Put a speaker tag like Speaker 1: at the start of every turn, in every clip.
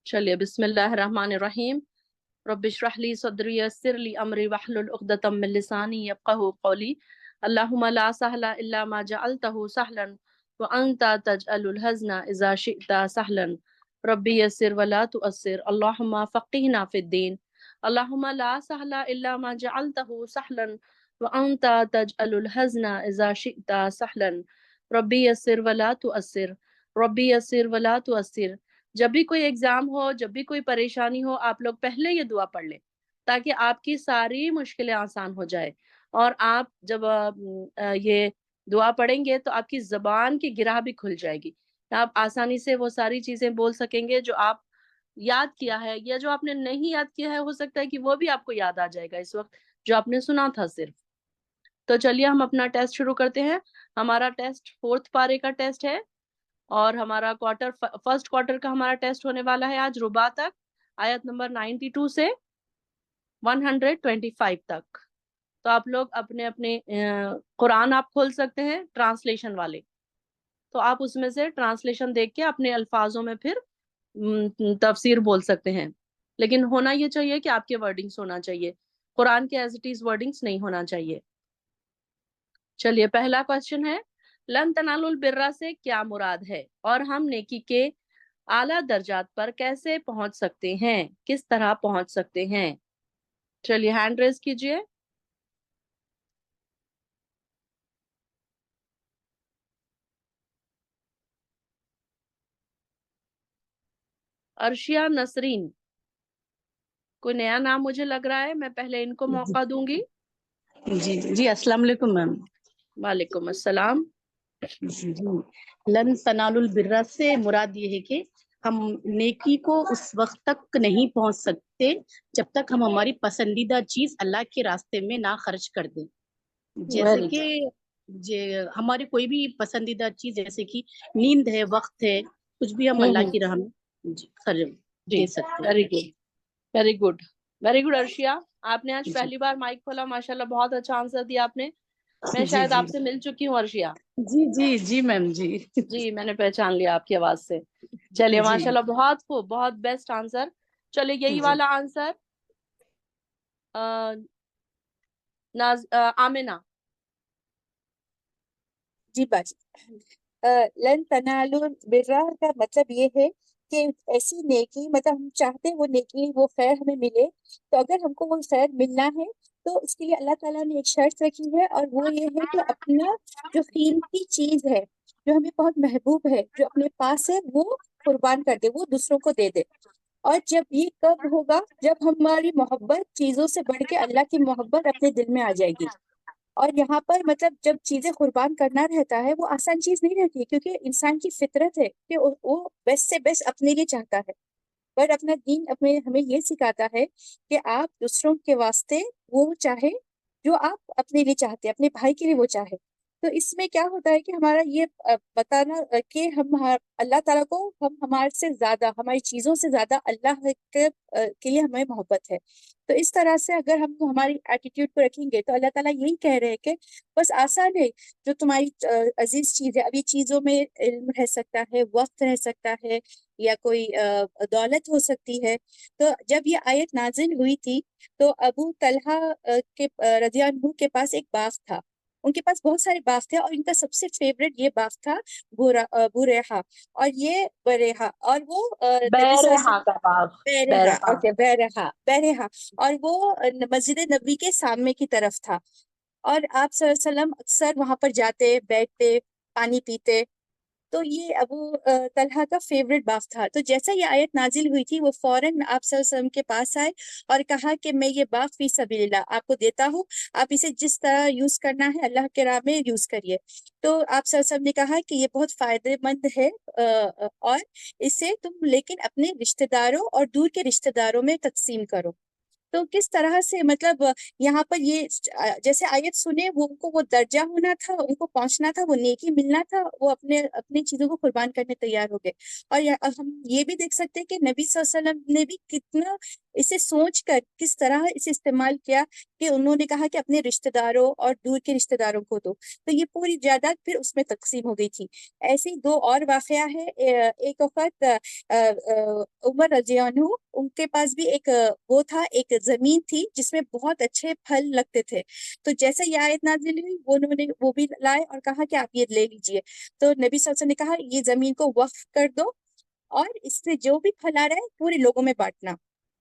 Speaker 1: चलिए, बिस्मिल्लाहिर्रहमानिर्रहीम। रब्बिश्रह ली सदरी यस्सिर ली अमरी वहलुल उक़दतम मिन लिसानी यफ़क़हू क़ौली। अल्लाहुम्मा ला सहला इल्ला मा जअलतहु सहलन व अंता तजअलुल हज़्ना इज़ा शिअता सहलन। रब्बी यस्सिर व ला तुअस्सिर। अल्लाहुम्मा फ़क़्हिना फ़िद्दीन। अल्लाहुम्मा ला सहला इल्ला मा जअलतहु सहलन व अंता तजअलुल हज़्ना इज़ा शिअता सहलन। रब्बी यस्सिर व ला तुअस्सिर। रब्बी यस्सिर व ला तुअस्सिर। जब भी कोई एग्जाम हो, जब भी कोई परेशानी हो, आप लोग पहले ये दुआ पढ़ लें ताकि आपकी सारी मुश्किलें आसान हो जाए। और आप जब ये दुआ पढ़ेंगे तो आपकी ज़बान की गिरह भी खुल जाएगी। आप आसानी से वो सारी चीज़ें बोल सकेंगे जो आप याद किया है, या जो आपने नहीं याद किया है हो सकता है कि वो भी आपको याद आ जाएगा इस वक़्त जो आपने सुना था सिर्फ़। तो चलिए हम अपना टेस्ट शुरू करते हैं। हमारा टेस्ट 4th पारे का टेस्ट है और हमारा फर्स्ट क्वार्टर का हमारा टेस्ट होने वाला है आज रुबा तक, आयत नंबर 92 से 125 तक। तो आप लोग अपने अपने कुरान आप खोल सकते हैं ट्रांसलेशन वाले, तो आप उसमें से ट्रांसलेशन देख के अपने अल्फाजों में फिर तफसीर बोल सकते हैं। लेकिन होना ये चाहिए कि आपके वर्डिंग्स होना चाहिए, कुरान के एज इट इज वर्डिंग्स नहीं होना चाहिए। चलिए, पहला क्वेश्चन है, लन तनालुल बिर्रा से क्या मुराद है और हम नेकी के आला दर्जात पर कैसे पहुंच सकते हैं, किस तरह पहुंच सकते हैं। चलिए, हैंड रेज कीजिए। अर्शिया नसरीन, कोई नया नाम मुझे लग रहा है, मैं पहले इनको मौका दूंगी।
Speaker 2: जी जी, अस्सलाम वालेकुम मैम।
Speaker 1: वालेकुम अस्सलाम।
Speaker 2: जी, लन तनालुल बिर्रा से मुराद ये है कि हम नेकी को उस वक्त तक नहीं पहुंच सकते जब तक हम हमारी पसंदीदा चीज अल्लाह के रास्ते में ना खर्च कर दें। जैसे
Speaker 1: वेरी
Speaker 2: कि
Speaker 1: गुड।
Speaker 2: हमारी कोई भी पसंदीदा चीज जैसे कि नींद है, वक्त है, कुछ भी हम अल्लाह
Speaker 1: हम्म,
Speaker 2: की राह में जी खर्च
Speaker 1: जी,
Speaker 2: दे सकते हैं।
Speaker 1: Very good, very good, very good. Arshiya, आपने आज
Speaker 2: जी
Speaker 1: पहली बार माइक खोला, माशाल्लाह, बहुत अच्छा आंसर दिया आपने। मैं
Speaker 2: जी
Speaker 1: शायद
Speaker 2: जी
Speaker 1: आपसे मिल चुकी हूँ अर्शिया।
Speaker 2: जी जी जी मैम जी।
Speaker 1: जी, मैंने पहचान लिया आपकी आवाज से। चलिए,
Speaker 2: जी
Speaker 1: माशाल्लाह, बहुत खूब, बहुत बेस्ट आंसर। चलिए, यही
Speaker 2: जी
Speaker 1: वाला आंसर आमिना।
Speaker 3: जी बाजी। लन तनालु बिर्रा का मतलब ये है कि ऐसी नेकी, मतलब हम चाहते हैं वो नेकी, वो खैर हमें मिले। तो अगर हमको वो खैर मिलना है तो उसके लिए अल्लाह ताला ने एक शर्त रखी है, और वो ये है कि अपना जो कीमती चीज है, जो हमें बहुत महबूब है, जो अपने पास है, वो कुर्बान कर दे, वो दूसरों को दे दे। और जब ये कब होगा, जब हमारी मोहब्बत चीजों से बढ़ के अल्लाह की मोहब्बत अपने दिल में आ जाएगी। और यहाँ पर मतलब जब चीजें कुर्बान करना रहता है, वो आसान चीज नहीं रहती है, क्योंकि इंसान की फितरत है कि वो बेस्ट से बेस्ट अपने लिए चाहता है। पर अपना दीन अपने हमें ये सिखाता है कि आप दूसरों के वास्ते वो चाहे जो आप अपने लिए चाहते हैं, अपने भाई के लिए वो चाहे। तो इसमें क्या होता है कि हमारा ये बताना कि अल्लाह ताला को हम हमारे से ज्यादा, हमारी चीजों से ज्यादा अल्लाह के लिए हमें मोहब्बत है। तो इस तरह से अगर हम हमारी एटीट्यूड को रखेंगे तो अल्लाह ताला यही कह रहे हैं कि बस आसान है, जो तुम्हारी अजीज चीज है। अभी चीजों में इल्म रह सकता है, वक्त रह सकता है, या कोई दौलत हो सकती है। तो जब ये आयत नाजिल हुई थी तो अबू तलहा रज़ियल्लाहु अन्हु के पास एक बाग था। उनके पास बहुत सारे बाग थे, और इनका सबसे फेवरेट ये बाग था बुरेहा, और ये बरेहा, और वो नबी
Speaker 1: बैरहा
Speaker 3: सल्लल्लाहु
Speaker 1: का बाग।
Speaker 3: अलैहि वसल्लम, बैरहा,
Speaker 1: बैरहा।
Speaker 3: ओके, बैरहा, बैरहा। और वो मस्जिद नबी के सामने की तरफ था। और आप सल्लल्लाहु अलैहि वसल्लम अक्सर वहां पर जाते, बैठते, पानी पीते। तो ये अबू तलहा का फेवरेट बाग था। तो जैसा ये आयत नाजिल हुई थी, वो फौरन आप सल्लल्लाहु अलैहि वसल्लम के पास आए और कहा कि मैं ये बाग फी सबीलिल्लाह आपको देता हूँ, आप इसे जिस तरह यूज करना है अल्लाह के राह में यूज करिए। तो आप सल्लल्लाहु अलैहि वसल्लम ने कहा कि ये बहुत फायदेमंद है, और इसे तुम लेकिन अपने रिश्तेदारों और दूर के रिश्तेदारों में तकसीम करो। तो किस तरह से मतलब यहाँ पर ये जैसे आयत सुने, वो उनको वो दर्जा होना था, उनको पहुंचना था, वो नेकी मिलना था, वो अपने अपनी चीजों को कुर्बान करने तैयार हो गए। और हम ये भी देख सकते हैं कि नबी सल्लल्लाहु अलैहि वसल्लम ने भी कितना इसे सोच कर किस तरह इसे इस्तेमाल किया, کہ انہوں نے کہا کہ اپنے رشتہ داروں اور دور کے رشتہ داروں کو دو، تو یہ پوری جائیداد پھر اس میں تقسیم ہو گئی تھی۔ ایسے ہی 2 اور واقعہ ہے۔ ایک وقت عمر رضی اللہ عنہ، ان کے پاس بھی ایک وہ تھا، ایک زمین تھی جس میں بہت اچھے پھل لگتے تھے، تو جیسے یہ آیت نازل ہوئی انہوں نے وہ بھی لائے اور کہا کہ آپ یہ لے لیجئے، تو نبی صلی اللہ علیہ وسلم نے کہا یہ زمین کو وقف کر دو اور اس سے جو بھی پھل آ رہا ہے پورے لوگوں میں بانٹنا۔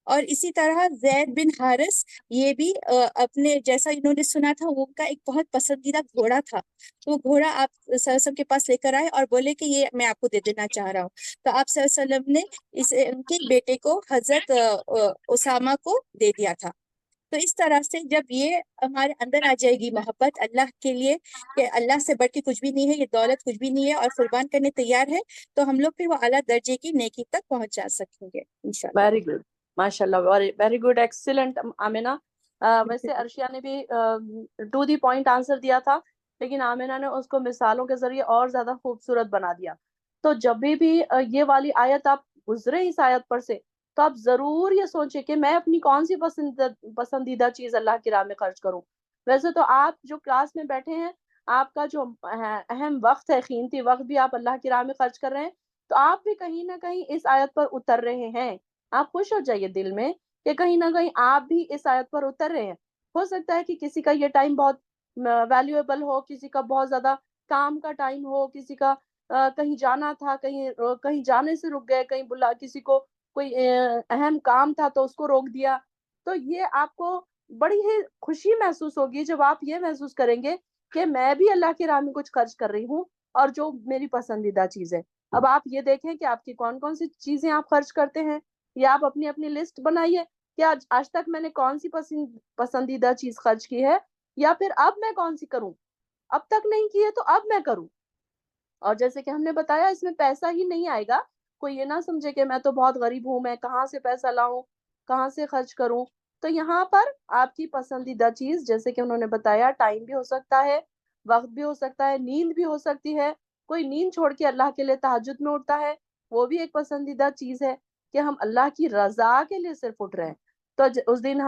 Speaker 3: اور اسی طرح زید بن حارث، یہ بھی اپنے جیسا انہوں نے سنا تھا، وہ ان کا ایک بہت پسندیدہ گھوڑا تھا، تو وہ گھوڑا آپ صلی اللہ علیہ وسلم کے پاس لے کر آئے اور بولے کہ یہ میں آپ کو دے دینا چاہ رہا ہوں، تو آپ صلی اللہ علیہ وسلم نے ان کے بیٹے کو حضرت اسامہ کو دے دیا تھا۔ تو اس طرح سے جب یہ ہمارے اندر آ جائے گی محبت اللہ کے لیے کہ اللہ سے بڑھ کے کچھ بھی نہیں ہے، یہ دولت کچھ بھی نہیں ہے، اور قربان کرنے تیار ہے، تو ہم لوگ پھر وہ اعلیٰ درجے کی نیکی تک پہنچا سکیں گے انشاءاللہ۔
Speaker 1: ویری گڈ، ماشاء اللہ، ویری گڈ، ایکسیلنٹ آمینہ۔ ویسے ارشیا نے بھی ٹو دی پوائنٹ آنسر دیا تھا، لیکن آمینہ نے اس کو مثالوں کے ذریعے اور زیادہ خوبصورت بنا دیا۔ تو جب بھی یہ والی آیت آپ گزرے اس آیت پر سے، تو آپ ضرور یہ سوچیں کہ میں اپنی کون سی پسندیدہ چیز اللہ کی راہ میں خرچ کروں۔ ویسے تو آپ جو کلاس میں بیٹھے ہیں، آپ کا جو اہم وقت ہے، قیمتی وقت بھی آپ اللہ کی راہ میں خرچ کر رہے ہیں، تو آپ بھی کہیں نہ کہیں اس آیت پر اتر رہے ہیں۔ آپ خوش ہو جائیے دل میں کہ کہیں نہ کہیں آپ بھی اس آیت پر اتر رہے ہیں۔ ہو سکتا ہے کہ کسی کا یہ ٹائم بہت ویلیویبل ہو، کسی کا بہت زیادہ کام کا ٹائم ہو، کسی کا کہیں جانا تھا، کہیں جانے سے رک گئے، کہیں کسی کو کوئی اہم کام تھا تو اس کو روک دیا، تو یہ آپ کو بڑی ہی خوشی محسوس ہوگی جب آپ یہ محسوس کریں گے کہ میں بھی اللہ کی راہ میں کچھ خرچ کر رہی ہوں، اور جو میری پسندیدہ چیز ہے۔ اب آپ یہ دیکھیں کہ آپ کی کون کون سی چیزیں آپ خرچ کرتے ہیں، یا آپ اپنی لسٹ بنائیے کہ آج تک میں نے کون سی پسندیدہ چیز خرچ کی ہے، یا پھر اب میں کون سی کروں، اب تک نہیں کی ہے تو اب میں کروں۔ اور جیسے کہ ہم نے بتایا، اس میں پیسہ ہی نہیں آئے گا، کوئی یہ نہ سمجھے کہ میں تو بہت غریب ہوں، میں کہاں سے پیسہ لاؤں، کہاں سے خرچ کروں۔ تو یہاں پر آپ کی پسندیدہ چیز، جیسے کہ انہوں نے بتایا، ٹائم بھی ہو سکتا ہے، وقت بھی ہو سکتا ہے، نیند بھی ہو سکتی ہے، کوئی نیند چھوڑ کے اللہ کے لیے تہجد میں اٹھتا ہے، وہ بھی ایک پسندیدہ چیز ہے کہ ہم اللہ کی رضا کے لیے صرف اٹھ رہے ہیں۔ تو اس دن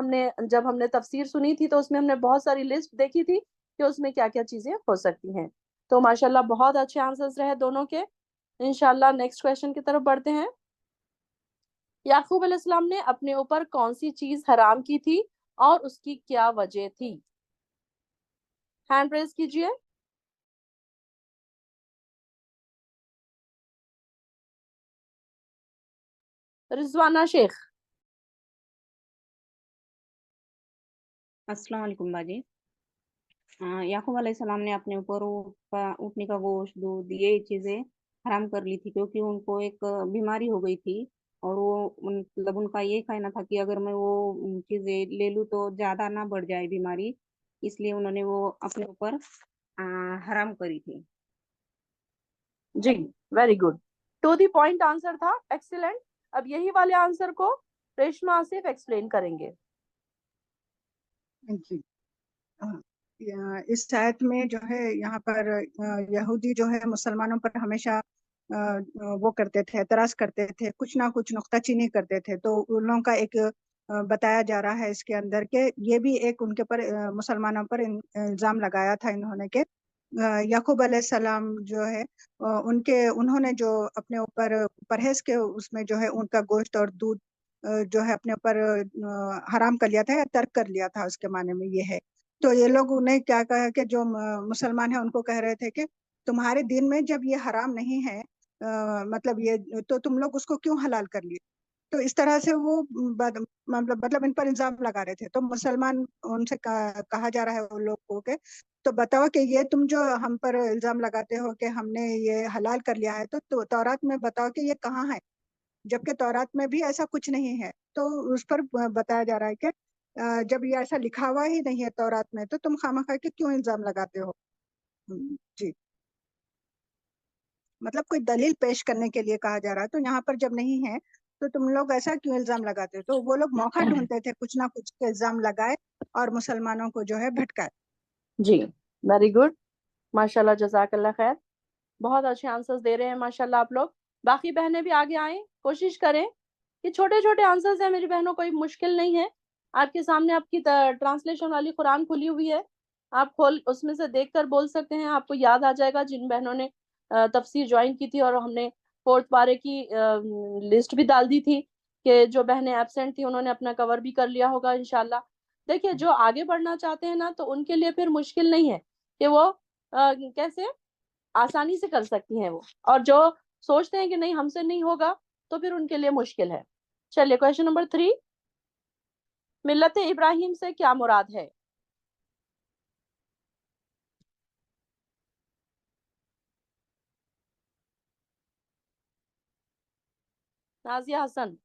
Speaker 1: جب ہم نے تفسیر سنی تھی تو اس میں ہم نے بہت ساری لسٹ دیکھی تھی کہ اس میں کیا کیا چیزیں ہو سکتی ہیں۔ تو ماشاءاللہ بہت اچھے آنسرز رہے دونوں کے۔ انشاءاللہ نیکسٹ کویشچن کی طرف بڑھتے ہیں۔ یعقوب علیہ السلام نے اپنے اوپر کون سی چیز حرام کی تھی اور اس کی کیا وجہ تھی؟ ہینڈ ریز کیجئے۔ رضوانہ شیخ۔
Speaker 4: السلام علیکم باجی۔ یعقوب علیہ السلام نے اپنے اوپر اونٹنی کا گوشت، دودھ، یہ چیزیں حرام کر لی تھی، کیونکہ ان کو ایک بیماری ہو گئی تھی، اور وہ مطلب ان کا یہ کہنا تھا کہ اگر میں وہ چیزیں لے لوں تو زیادہ نہ بڑھ جائے بیماری، اس لیے انہوں نے وہ اپنے اوپر حرام کری تھی۔
Speaker 1: جی very good, to the point answer تھا، ایکسیلنٹ۔ اب یہی والے آنسر کو ریشما آصف ایکسپلین کریں گے۔
Speaker 5: جی، اس آیت میں جو ہے یہاں پر یہودی جو ہے مسلمانوں پر ہمیشہ وہ کرتے تھے، اعتراض کرتے تھے، کچھ نہ کچھ نکتہ چینی کرتے تھے، تو ان لوگوں کا ایک بتایا جا رہا ہے اس کے اندر کہ یہ بھی ایک ان کے پر مسلمانوں پر الزام لگایا تھا انہوں نے کہ یعقوب علیہ السلام جو ہے انہوں نے جو اپنے اوپر پرہیز کے اس میں جو ہے ان کا گوشت اور دودھ جو ہے اپنے اوپر حرام کر لیا تھا یا ترک کر لیا تھا، اس کے معنی میں یہ ہے۔ تو یہ لوگ نے کیا کہا کہ جو مسلمان ہیں ان کو کہہ رہے تھے کہ تمہارے دین میں جب یہ حرام نہیں ہے، مطلب یہ تو تم لوگ اس کو کیوں حلال کر لیے؟ تو اس طرح سے وہ مطلب ان پر الزام لگا رہے تھے۔ تو مسلمان ان سے کہا جا رہا ہے ان لوگ کو کہ تو بتاؤ کہ یہ تم جو ہم پر الزام لگاتے ہو کہ ہم نے یہ حلال کر لیا ہے، تو تورات میں بتاؤ کہ یہ کہاں ہے، جبکہ تورات میں بھی ایسا کچھ نہیں ہے۔ تو اس پر بتایا جا رہا ہے کہ جب یہ ایسا لکھا ہوا ہی نہیں ہے تورات میں، تو تم خواہ کے کیوں الزام لگاتے ہو؟ جی، مطلب کوئی دلیل پیش کرنے کے لیے کہا جا رہا ہے، تو یہاں پر جب نہیں ہے تو تم لوگ ایسا کیوں الزام لگاتے ہو؟ تو وہ لوگ موقع ڈھونڈتے تھے کچھ نہ کچھ الزام لگائے اور مسلمانوں کو جو ہے بھٹکائے۔
Speaker 1: جی ویری گڈ، ماشاءاللہ، جزاک اللہ خیر، بہت اچھے آنسرز دے رہے ہیں ماشاءاللہ آپ لوگ۔ باقی بہنیں بھی آگے آئیں، کوشش کریں کہ چھوٹے چھوٹے آنسرز ہیں میری بہنوں، کوئی مشکل نہیں ہے، آپ کے سامنے آپ کی ٹرانسلیشن والی قرآن کھلی ہوئی ہے، آپ اس میں سے دیکھ کر بول سکتے ہیں، آپ کو یاد آ جائے گا جن بہنوں نے تفسیر جوائن کی تھی، اور ہم نے 4 پارے کی لسٹ بھی ڈال دی تھی کہ جو بہنیں ایبسینٹ تھی انہوں نے اپنا کور بھی کر لیا ہوگا انشاءاللہ۔ دیکھیے جو آگے بڑھنا چاہتے ہیں نا تو ان کے لیے پھر مشکل نہیں ہے کہ وہ کیسے آسانی سے کر سکتی ہیں وہ، اور جو سوچتے ہیں کہ نہیں ہم سے نہیں ہوگا تو پھر ان کے لیے مشکل ہے۔ چلیے کویشچن نمبر 3، ملت ابراہیم سے کیا مراد ہے؟ نازیہ حسن۔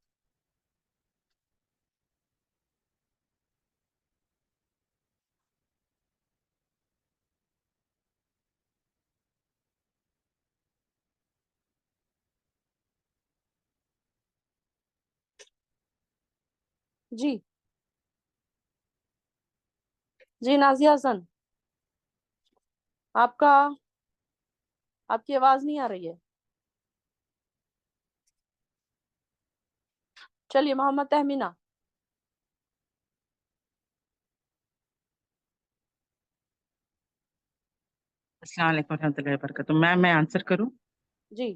Speaker 1: جی جی نازیہ حسن، آپ کی آواز نہیں آ رہی ہے۔ چلیے محمد تہمینہ۔
Speaker 6: السلام علیکم ورحمۃ اللہ وبرکاتہ۔ میں آنسر کروں؟
Speaker 1: جی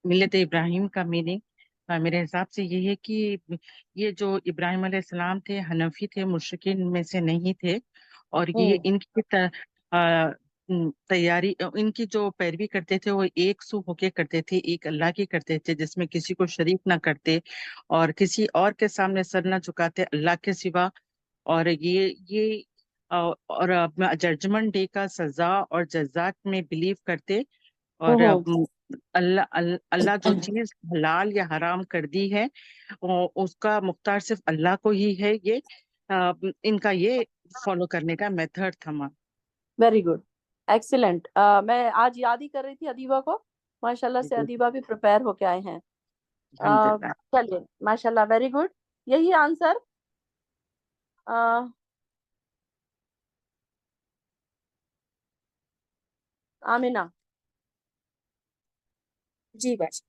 Speaker 6: ملت ابراہیم کا میننگ میرے حساب سے یہ ہے کہ یہ جو ابراہیم علیہ السلام تھے حنفی تھے، مشرکین میں سے نہیں تھے، اور یہ ان کی تیاری، ان کی جو پیروی کرتے تھے وہ ایک سو ہو کے کرتے تھے، ایک اللہ کی کرتے تھے، جس میں کسی کو شریک نہ کرتے اور کسی اور کے سامنے سر نہ جھکاتے اللہ کے سوا۔ اور یہ اور ججمنٹ ڈے کا سزا اور جزات میں بلیو کرتے، اور اللہ جو چیز حلال یا حرام کر دی ہے اس کا مختار صرف اللہ کو ہی ہے۔ یہ ان کا یہ فالو کرنے کا میتھڈ تھا۔
Speaker 1: Very good, excellent. میں آج یاد ہی کر رہی تھی ادیبہ کو، ماشاءاللہ سے ادیبہ بھی پریپئر ہو کے آئے ہیں۔
Speaker 6: الحمدللہ۔
Speaker 1: چلیے ماشاءاللہ، ویری گڈ، یہی آنسر آمینہ۔
Speaker 3: جی بس،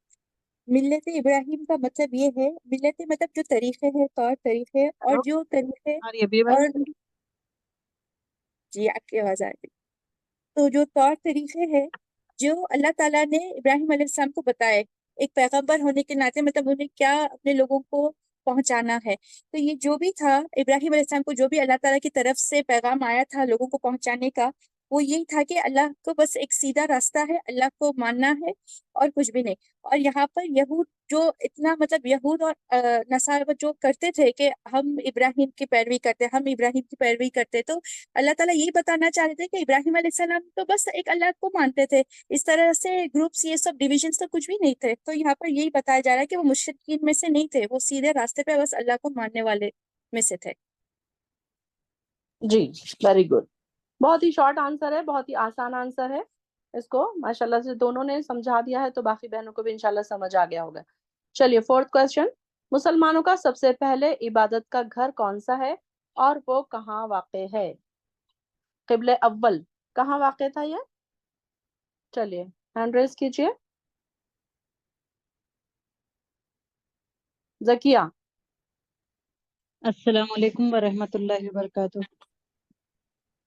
Speaker 3: ملت ابراہیم کا مطلب یہ ہے، ملت مطلب جو طریقے ہیں، طور طریقے، اور جو طریقے اور جی آپ کی آواز آ رہی، تو جو طور طریقے ہیں جو اللہ تعالیٰ نے ابراہیم علیہ السلام کو بتائے ایک پیغمبر ہونے کے ناطے، مطلب انہیں کیا اپنے لوگوں کو پہنچانا ہے، تو یہ جو بھی تھا ابراہیم علیہ السلام کو جو بھی اللہ تعالیٰ کی طرف سے پیغام آیا تھا لوگوں کو پہنچانے کا، وہ یہی تھا کہ اللہ کو بس ایک سیدھا راستہ ہے، اللہ کو ماننا ہے اور کچھ بھی نہیں۔ اور یہاں پر یہود جو اتنا مطلب یہود اور نصارہ جو کرتے تھے کہ ہم ابراہیم کی پیروی کرتے، ہم ابراہیم کی پیروی کرتے، تو اللہ تعالیٰ یہی بتانا چاہ رہے تھے کہ ابراہیم علیہ السلام تو بس ایک اللہ کو مانتے تھے، اس طرح سے گروپس یہ سب ڈویژنس تو کچھ بھی نہیں تھے۔ تو یہاں پر یہی بتایا جا رہا ہے کہ وہ مشرکین میں سے نہیں تھے، وہ سیدھے راستے پہ بس اللہ کو ماننے والے میں سے تھے۔
Speaker 1: جی ویری گڈ، بہت ہی شارٹ آنسر ہے، بہت ہی آسان آنسر ہے، اس کو ماشاءاللہ سے دونوں نے سمجھا دیا ہے، تو باقی بہنوں کو بھی انشاءاللہ سمجھ آ گیا ہوگا۔ چلیے 4th کویسچن، مسلمانوں کا سب سے پہلے عبادت کا گھر کون سا ہے اور وہ کہاں واقع ہے؟ قبلہ اول کہاں واقع تھا یہ؟ چلیے ہینڈ ریز کیجئے۔ زکیہ۔
Speaker 7: السلام علیکم ورحمۃ اللہ وبرکاتہ۔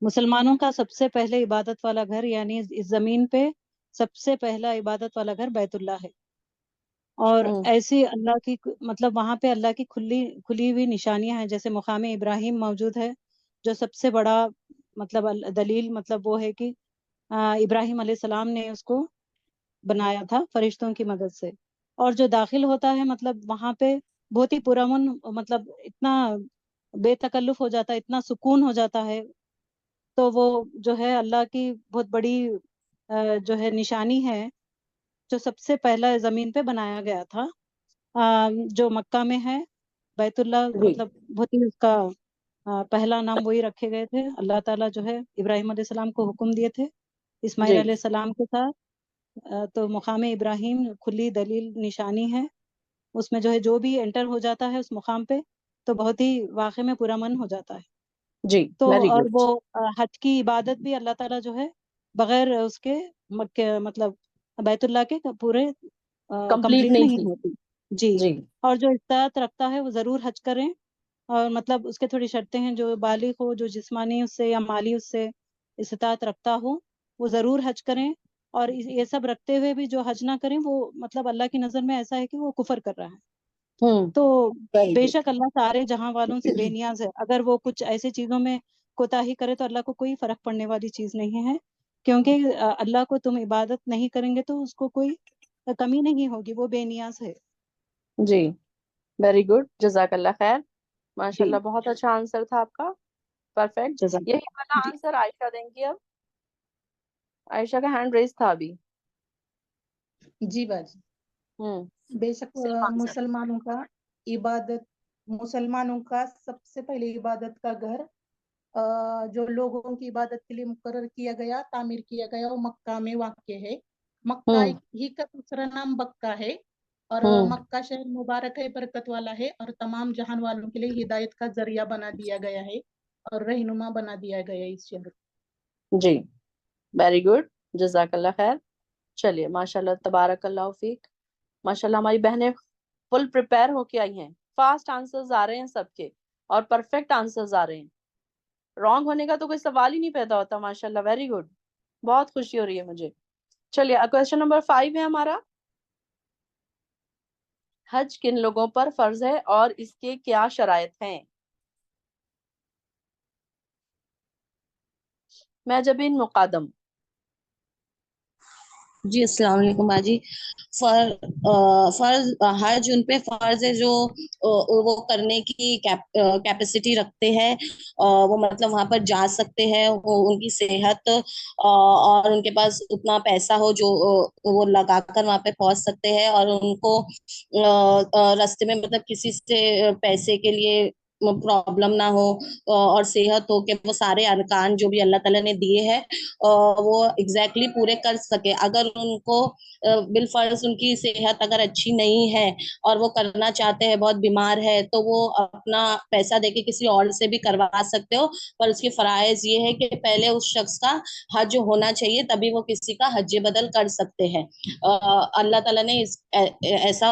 Speaker 7: مسلمانوں کا سب سے پہلے عبادت والا گھر، یعنی اس زمین پہ سب سے پہلا عبادت والا گھر بیت اللہ ہے، اور ایسی اللہ کی مطلب وہاں پہ اللہ کی کھلی ہوئی نشانیاں ہیں، جیسے مقام ابراہیم موجود ہے، جو سب سے بڑا مطلب دلیل مطلب وہ ہے کہ ابراہیم علیہ السلام نے اس کو بنایا تھا فرشتوں کی مدد سے، اور جو داخل ہوتا ہے مطلب وہاں پہ بہت ہی پرامن، مطلب اتنا بے تکلف ہو جاتا ہے، اتنا سکون ہو جاتا ہے، تو وہ جو ہے اللہ کی بہت بڑی جو ہے نشانی ہے، جو سب سے پہلا زمین پہ بنایا گیا تھا، جو مکہ میں ہے بیت اللہ، مطلب بہت ہی اس کا پہلا نام وہی رکھے گئے تھے۔ اللہ تعالیٰ جو ہے ابراہیم علیہ السلام کو حکم دیے تھے اسماعیل علیہ السلام کے ساتھ، تو مقام ابراہیم کھلی دلیل نشانی ہے، اس میں جو ہے جو بھی انٹر ہو جاتا ہے اس مقام پہ تو بہت ہی واقع میں پرامن ہو جاتا ہے۔
Speaker 1: جی
Speaker 7: تو
Speaker 1: ویری
Speaker 7: اور
Speaker 1: گڈ۔
Speaker 7: وہ حج کی عبادت بھی اللہ تعالیٰ جو ہے بغیر اس کے مطلب بیت اللہ کے پورے
Speaker 1: कंप्लीट नहीं थी।
Speaker 7: होती जी।
Speaker 1: जी
Speaker 7: और जो इस्तात रखता है वो जरूर हज करें, और मतलब उसके थोड़ी शर्तें हैं, जो बालिग हो, जो जिस्मानी उससे या माली उससे इस्तात रखता हो, वो जरूर हज करें। और ये सब रखते हुए भी जो हज ना करें, वो मतलब अल्लाह की नजर में ऐसा है कि वो कुफर कर रहा है। तो
Speaker 1: वेरी गुड।
Speaker 7: बेशक अल्लाह सारे जहां वालों से बेनियाज है, अगर वो कुछ ऐसी चीजों में कोताही करे तो अल्लाह को कोई फर्क पड़ने वाली चीज नहीं है, क्योंकि अल्लाह को तुम इबादत नहीं करेंगे तो उसको कोई कमी नहीं होगी, वो बेनियाज है।
Speaker 1: जी वेरी गुड, जजाकल्ला खैर,
Speaker 7: जी
Speaker 1: माशाल्लाह बहुत अच्छा आंसर था आपका, परफेक्ट।
Speaker 7: जज़ाक
Speaker 1: यही वाला
Speaker 7: जी।
Speaker 1: आंसर आयशा देंगी अब। आयशा का हैंड रेज था अभी।
Speaker 8: जी बाजी। बेशक
Speaker 1: सिर्फ आंसर।
Speaker 8: मुसलमानों का सबसे पहले इबादत का घर जो लोगों की इबादत के लिए मुकर्रर किया गया, तामीर किया गया, वो मक्का में वाक़ है। मक्का ही का दूसरा नाम बक्का है, और मक्का शहर मुबारक है, बरकत वाला है, और तमाम जहान वालों के लिए हिदायत का जरिया बना दिया गया है और रहनुमा बना दिया गया है इस शहर।
Speaker 1: जी वेरी गुड, जजाकल्ला खैर। चलिए माशाल्लाह तबारकल्लाह फीक, माशाल्लाह हमारी बहनें फुल प्रिपेयर होके आई हैं, फास्ट आंसर्स आ रहे हैं सबके और परफेक्ट आंसर्स आ रहे हैं, रॉन्ग होने का तो कोई सवाल ही नहीं पैदा होता। माशाल्लाह वेरी गुड, बहुत खुशी हो रही है मुझे। चलिए क्वेश्चन नंबर 5 है हमारा, हज किन लोगों पर फर्ज है और इसके क्या शराइत हैं। मैं जबीन मुकादम।
Speaker 9: जी अस्सलाम वालेकुम बाजी। फर्ज हज उन पे फर्ज है जो वो करने की कैपेसिटी रखते हैं, वो मतलब वहां पर जा सकते हैं, वो उनकी सेहत और उनके पास उतना पैसा हो जो वो लगाकर वहां पे पहुंच सकते हैं, और उनको रास्ते में मतलब किसी से पैसे के लिए प्रॉब्लम ना हो, और सेहत हो कि वो सारे अरकान जो भी अल्लाह ताला ने दिए हैं वो एग्जैक्टली पूरे कर सके। अगर उनको बिलफर्ज उनकी सेहत अगर अच्छी नहीं है और वो करना चाहते हैं, बहुत बीमार है, तो वो अपना पैसा देके किसी और से भी करवा सकते हो, पर उसकी फराइज ये है कि पहले उस शख्स का हज होना चाहिए, तभी वो किसी का हज बदल कर सकते हैं। अल्लाह ताला ने ऐसा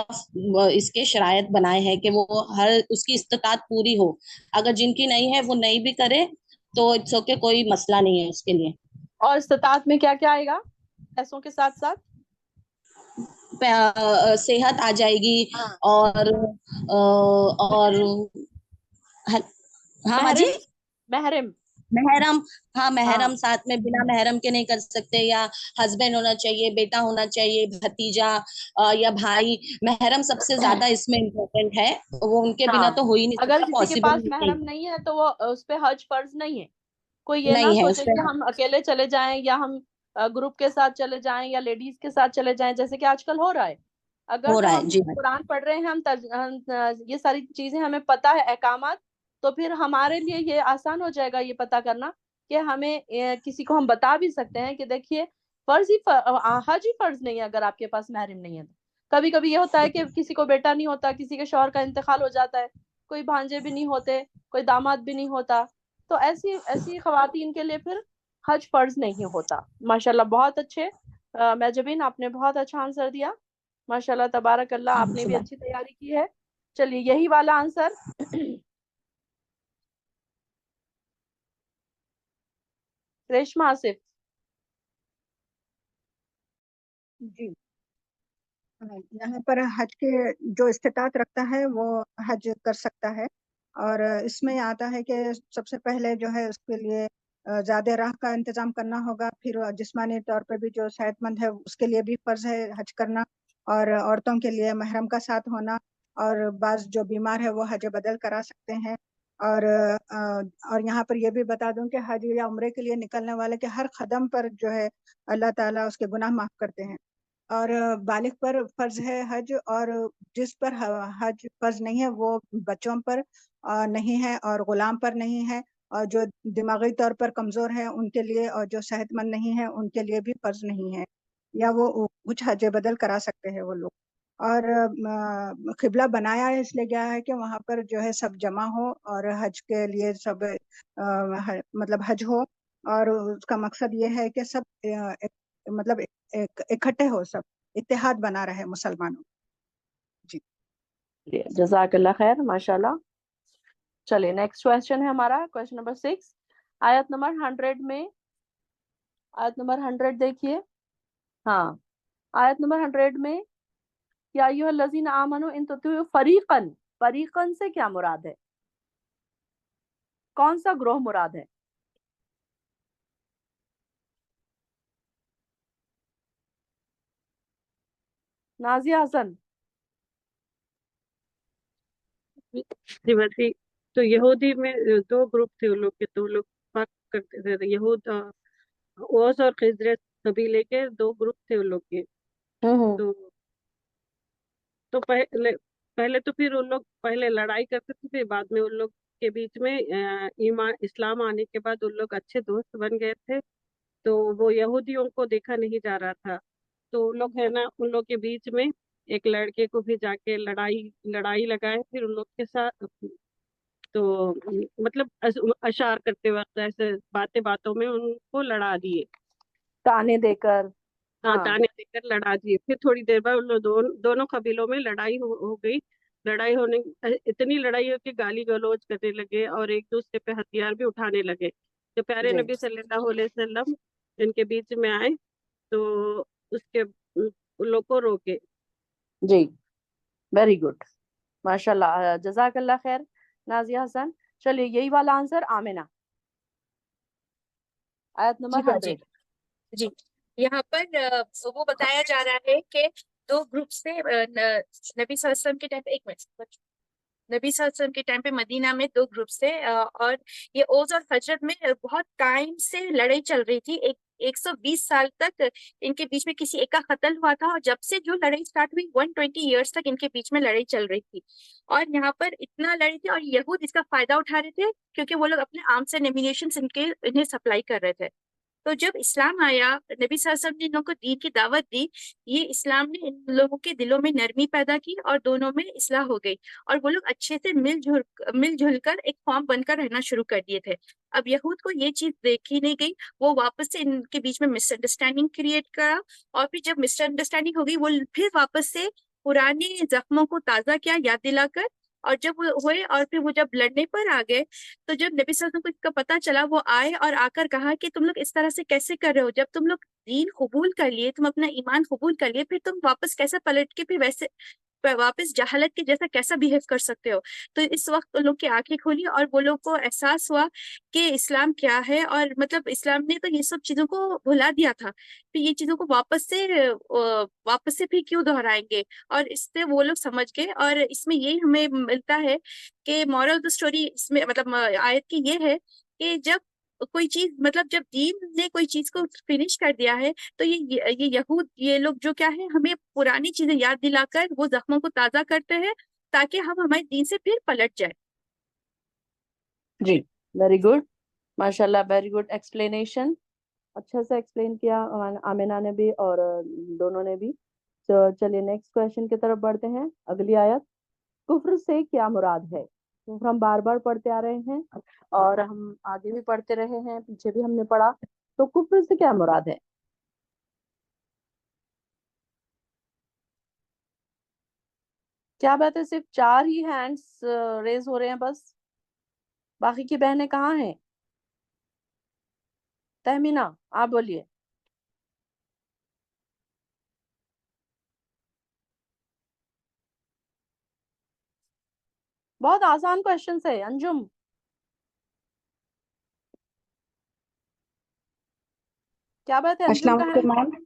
Speaker 9: इसके शरायत बनाए हैं कि वो हर उसकी इस्तिताअत पूरी हो। अगर जिनकी नहीं है वो नहीं भी करे तो इट्स ओके, कोई मसला नहीं है उसके लिए।
Speaker 1: और इस्तिताअत में क्या क्या आएगा पैसों के साथ साथ?
Speaker 9: सेहत आ जाएगी, और हाँ बाजी,
Speaker 1: महरम, महरम।
Speaker 9: महरम, हाँ महरम
Speaker 1: हाँ
Speaker 9: साथ में, बिना महरम के नहीं कर सकते, या हस्बैंड होना चाहिए, बेटा होना चाहिए, भतीजा या भाई। महरम सबसे ज्यादा इसमें इम्पोर्टेंट है, वो उनके बिना
Speaker 1: हाँ,
Speaker 9: तो हो ही नहीं
Speaker 1: अगर
Speaker 9: सकता,
Speaker 1: किसी के
Speaker 9: पॉसिबल
Speaker 1: पास
Speaker 9: नहीं
Speaker 1: महरम नहीं है तो वो उस पे हज फर्ज नहीं है। कोई ये ना
Speaker 9: नहीं है उस
Speaker 1: सोचे
Speaker 9: पे।
Speaker 1: कि हम अकेले चले जाएं या हम ग्रुप के साथ चले जाएं या लेडीज के साथ चले जाएं, जैसे कि आजकल हो रहा है। अगर
Speaker 9: हो
Speaker 1: तो
Speaker 9: रहा है
Speaker 1: हम
Speaker 9: जी।
Speaker 1: कुरान पढ़ रहे हैं, ये सारी चीजें हमें पता है अहकामात, तो फिर हमारे लिए ये आसान हो जाएगा ये पता करना कि हमें किसी को हम बता भी सकते हैं कि देखिए हज ही फर्ज नहीं है अगर आपके पास महरम नहीं है तो। कभी कभी ये होता है कि किसी को बेटा नहीं होता, किसी के शौहर का इंतकाल हो जाता है, कोई भांजे भी नहीं होते, कोई दामाद भी नहीं होता, तो ऐसी ऐसी खवातीन के लिए फिर हज फर्ज नहीं होता। माशाल्लाह बहुत अच्छे मेजबिन, आपने बहुत अच्छा आंसर दिया, माशाल्लाह तबारक अल्लाह, आपने भी अच्छी तैयारी की है। चलिए यही वाला आंसर रेशमा आसिफ।
Speaker 5: जी यहाँ पर हज के जो इस्तिताअत रखता है वो हज कर सकता है, और इसमें आता है कि सबसे पहले जो है उसके लिए ज्यादा राह का इंतजाम करना होगा, फिर जिस्मानी तौर पे भी जो सेहतमंद है उसके लिए भी फर्ज है हज करना, और औरतों के लिए महरम का साथ होना, और बाज जो बीमार है वो हज बदल करा सकते हैं। और यहाँ पर ये भी बता दूं कि हज या उम्रे के लिए निकलने वाले के हर कदम पर जो है अल्लाह ताला उसके गुनाह माफ करते हैं। और बालिग पर फर्ज है हज, और जिस पर हज फर्ज नहीं है वो बच्चों पर नहीं है, और गुलाम पर नहीं है, और जो दिमागी तौर पर कमजोर है उनके लिए, और जो सेहतमंद नहीं है उनके लिए भी फर्ज नहीं है, या वो कुछ हज बदल करा सकते हैं वो लोग। और किबला बनाया इसलिए गया है कि वहाँ पर जो है सब जमा हो और हज के लिए सब मतलब हज हो, और उसका मकसद ये है कि सब मतलब इकट्ठे हो, सब इत्तेहाद बना रहे मुसलमानों। जी
Speaker 1: जज़ाकल्लाह खैर, माशाल्लाह। चलिए नेक्स्ट क्वेश्चन है हमारा, क्वेश्चन नंबर 6, आयत नंबर 100 में, आयत नंबर 100 देखिए। हाँ, आयत नंबर 100 में या अय्युहल्लज़ीना आमनू इन तुतिउ फरीक़न, फरीक़न से क्या मुराद है? कौन सा ग्रोह मुराद है? नाजिया हसन।
Speaker 10: श्रीमती, तो यहूदी में दो ग्रुप थे उन लोग के, तो लोग फर्क करते थे। यहूद ओस और खिजरत कबीले के दो ग्रुप थे उन लोग के। तो पहले पहले तो फिर उन लोग पहले लड़ाई करते थे, फिर बाद में उन लोग के बीच में ईमान इस्लाम आने के बाद उन लोग अच्छे दोस्त बन गए थे। तो वो यहूदियों को देखा नहीं जा रहा था, तो उन लोग है ना, उन लोग के बीच में एक लड़के को भी जाके लड़ाई लगाए फिर उन लोग के साथ। तो मतलब अशार करते वक्त ऐसे बातें बातों में उनको लड़ा दिए,
Speaker 1: ताने देकर।
Speaker 10: हाँ, ताने देकर लड़ा दिए। फिर थोड़ी देर बाद उन लोग दोनों कबीलों में लड़ाई हो गई। लड़ाई होने इतनी लड़ाई हो कि गाली गलौज करने लगे और एक दूसरे पे हथियार भी उठाने लगे। तो प्यारे
Speaker 1: जी।
Speaker 10: नबी सल्लल्लाहु अलैहि वसल्लम इनके बीच में आए, तो उसके उन लोग को रोके।
Speaker 1: जी, वेरी गुड, माशाल्लाह, जज़ाकल्लाह खैर नाजिया हसन। चलिए यही वाला आंसर आमिना, आयत नंबर 100।
Speaker 3: जी, यहाँ पर वो बताया जा रहा है कि दो ग्रुप से नबी सल्लल्लाहु अलैहि वसल्लम के टाइम पे, एक मिनट, नबी सल्लल्लाहु अलैहि वसल्लम के टाइम पे मदीना में दो ग्रुप से और ये ओज और हजरत में बहुत टाइम से लड़ाई चल रही थी। 120 साल तक इनके बीच में किसी एक का कत्ल हुआ था, और जब से जो लड़ाई स्टार्ट हुई 120 इयर्स तक इनके बीच में लड़ाई चल रही थी। और यहाँ पर इतना लड़ी थी और यहूद इसका फायदा उठा रहे थे, क्योंकि वो लोग अपने आर्म्स एंड एम्यूनिशंस इन्हें सप्लाई कर रहे थे। तो जब इस्लाम आया, नबी सल्लल्लाहु अलैहि वसल्लम ने इन लोगों को दीन की दावत दी, ये इस्लाम ने इन लोगों के दिलों में नरमी पैदा की और दोनों में इस्लाह हो गई, और वो लोग अच्छे से मिलजुल कर एक फॉर्म बनकर रहना शुरू कर दिए थे। अब यहूद को ये चीज देखी नहीं गई, वो वापस से इनके बीच में मिसअंडरस्टैंडिंग क्रिएट करा, और फिर जब मिसअंडरस्टैंडिंग हो गई, वो फिर वापस से पुराने जख्मों को ताजा किया, याद दिलाकर। और जब वो हुए और फिर वो जब लड़ने पर आ गए, तो जब नबी सल्लल्लाहु अलैहि वसल्लम को इसका पता चला, वो आए और आकर कहा कि तुम लोग इस तरह से कैसे कर रहे हो? जब तुम लोग दीन कबूल कर लिए, तुम अपना ईमान कबूल कर लिए, फिर तुम वापस कैसे पलट के फिर वैसे वापस जहालत के जैसा कैसा बिहेव कर सकते हो? तो इस वक्त उन लोग की आंखें खुली और वो लोग को एहसास हुआ कि इस्लाम क्या है, और मतलब इस्लाम ने तो ये सब चीजों को भुला दिया था, फिर ये चीजों को वापस से फिर क्यों दोहराएंगे? और इससे वो लोग समझ गए। और इसमें यही हमें मिलता है कि मॉरल ऑफ द स्टोरी इसमें मतलब आयत की ये है कि जब कोई चीज मतलब जब दीन ने कोई चीज को फिनिश कर दिया है, तो ये यहूद ये लोग जो क्या है, हमें पुरानी चीजें याद दिलाकर वो जख्मों को ताजा करते हैं, ताकि हम हमारे दीन से फिर पलट जाए।
Speaker 1: जी, वेरी गुड, माशाल्लाह, वेरी गुड एक्सप्लेनेशन, अच्छा से एक्सप्लेन किया आमिना ने भी और दोनों ने भी। तो चलिए नेक्स्ट क्वेश्चन की तरफ बढ़ते हैं। अगली आयत, कुफ्र से क्या मुराद है? कुफ्र हम बार बार पढ़ते आ रहे हैं और हम आगे भी पढ़ते रहे हैं, पीछे भी हमने पढ़ा, तो कुफ्र से क्या मुराद है? क्या बात है, सिर्फ 4 ही हैंड्स रेज हो रहे हैं बस, बाकी की बहनें कहाँ हैं? तहमीना, आप बोलिए। बहुत आसान क्वेश्चन है अंजुम। क्या बात है अंजुम,
Speaker 11: अस्सलाम
Speaker 1: कहाँ
Speaker 11: वालेकुम
Speaker 1: है?
Speaker 11: मैम।
Speaker 1: जी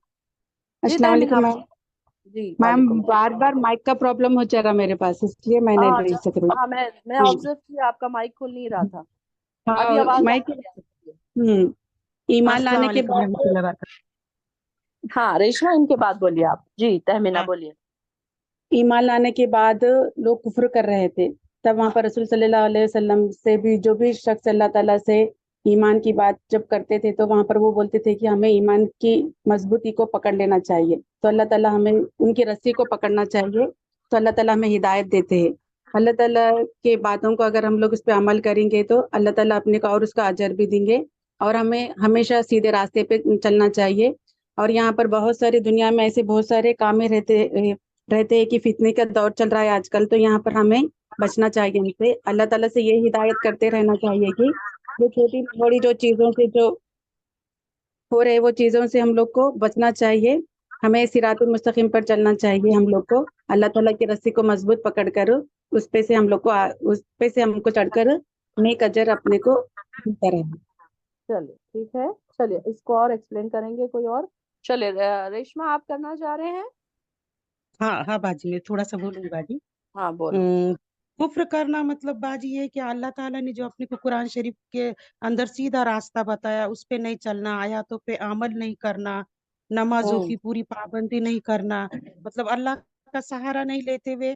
Speaker 11: अस्सलाम
Speaker 1: तहमीना,
Speaker 11: वालेकुम मैम।
Speaker 1: जी
Speaker 11: मैम
Speaker 1: वालेकुम।
Speaker 11: बार बार माइक का प्रॉब्लम हो जाएगा मेरे पास, इसलिए मैं नहीं भेज सक रही।
Speaker 1: हाँ, मैं ऑब्जर्व किया, आपका माइक खुल नहीं रहा था, अभी
Speaker 11: हाँ
Speaker 1: आवाज आ
Speaker 11: माइक।
Speaker 1: रही है।
Speaker 11: ईमान लाने के बाद
Speaker 1: हाँ रेशमा, इनके बाद बोलिए आप। जी तहमीना बोलिए।
Speaker 11: ईमान लाने के बाद लोग कुफ्र कर रहे थे, तब वहाँ पर रसूल सल्लल्लाहु अलैहि वसल्लम से भी जो भी शख्स अल्लाह ताला से ईमान की बात जब करते थे, तो वहाँ पर वो बोलते थे कि हमें ईमान की मजबूती को पकड़ लेना चाहिए, तो अल्लाह ताला हमें उनकी रस्सी को पकड़ना चाहिए, तो अल्लाह ताला हमें हिदायत देते हैं। अल्लाह ताला के बातों को अगर हम लोग इस पे अमल करेंगे तो अल्लाह ताला अपने को और उसका अजर भी देंगे, और हमें हमेशा सीधे रास्ते पे चलना चाहिए। اور यहाँ पर बहुत सारे दुनिया में ऐसे बहुत सारे कामें रहते हैं कि फितने का दौर चल रहा है आजकल, तो यहाँ पर हमें बचना चाहिए इनसे। अल्लाह ताला से ये हिदायत करते रहना चाहिए कि जो छोटी बड़ी जो चीज़ों से जो हो रहे वो चीज़ों से हम लोग को बचना चाहिए। हमें सिरातुल मुस्तकीम पर चलना चाहिए हम लोग को। अल्लाह ताला की रस्सी को मजबूत पकड़कर उस पे से हमको चढ़कर नेक अजर अपने को मिलता रहे।
Speaker 1: चलिए ठीक है, चलिए इसको और एक्सप्लेन करेंगे कोई और। चलिए रेशमा आप करना चाह रहे हैं?
Speaker 6: हाँ हाँ बाजी, मैं थोड़ा सा बोलूंगी बाजी।
Speaker 1: हाँ बोलो।
Speaker 6: कुफ्र करना मतलब बाजी ये कि अल्लाह ताला ने जो अपने को कुरान शरीफ के अंदर सीधा रास्ता बताया उस पे नहीं चलना, आयतों पे अमल नहीं करना, नमाजों की पूरी पाबंदी नहीं करना, मतलब अल्लाह का सहारा नहीं लेते हुए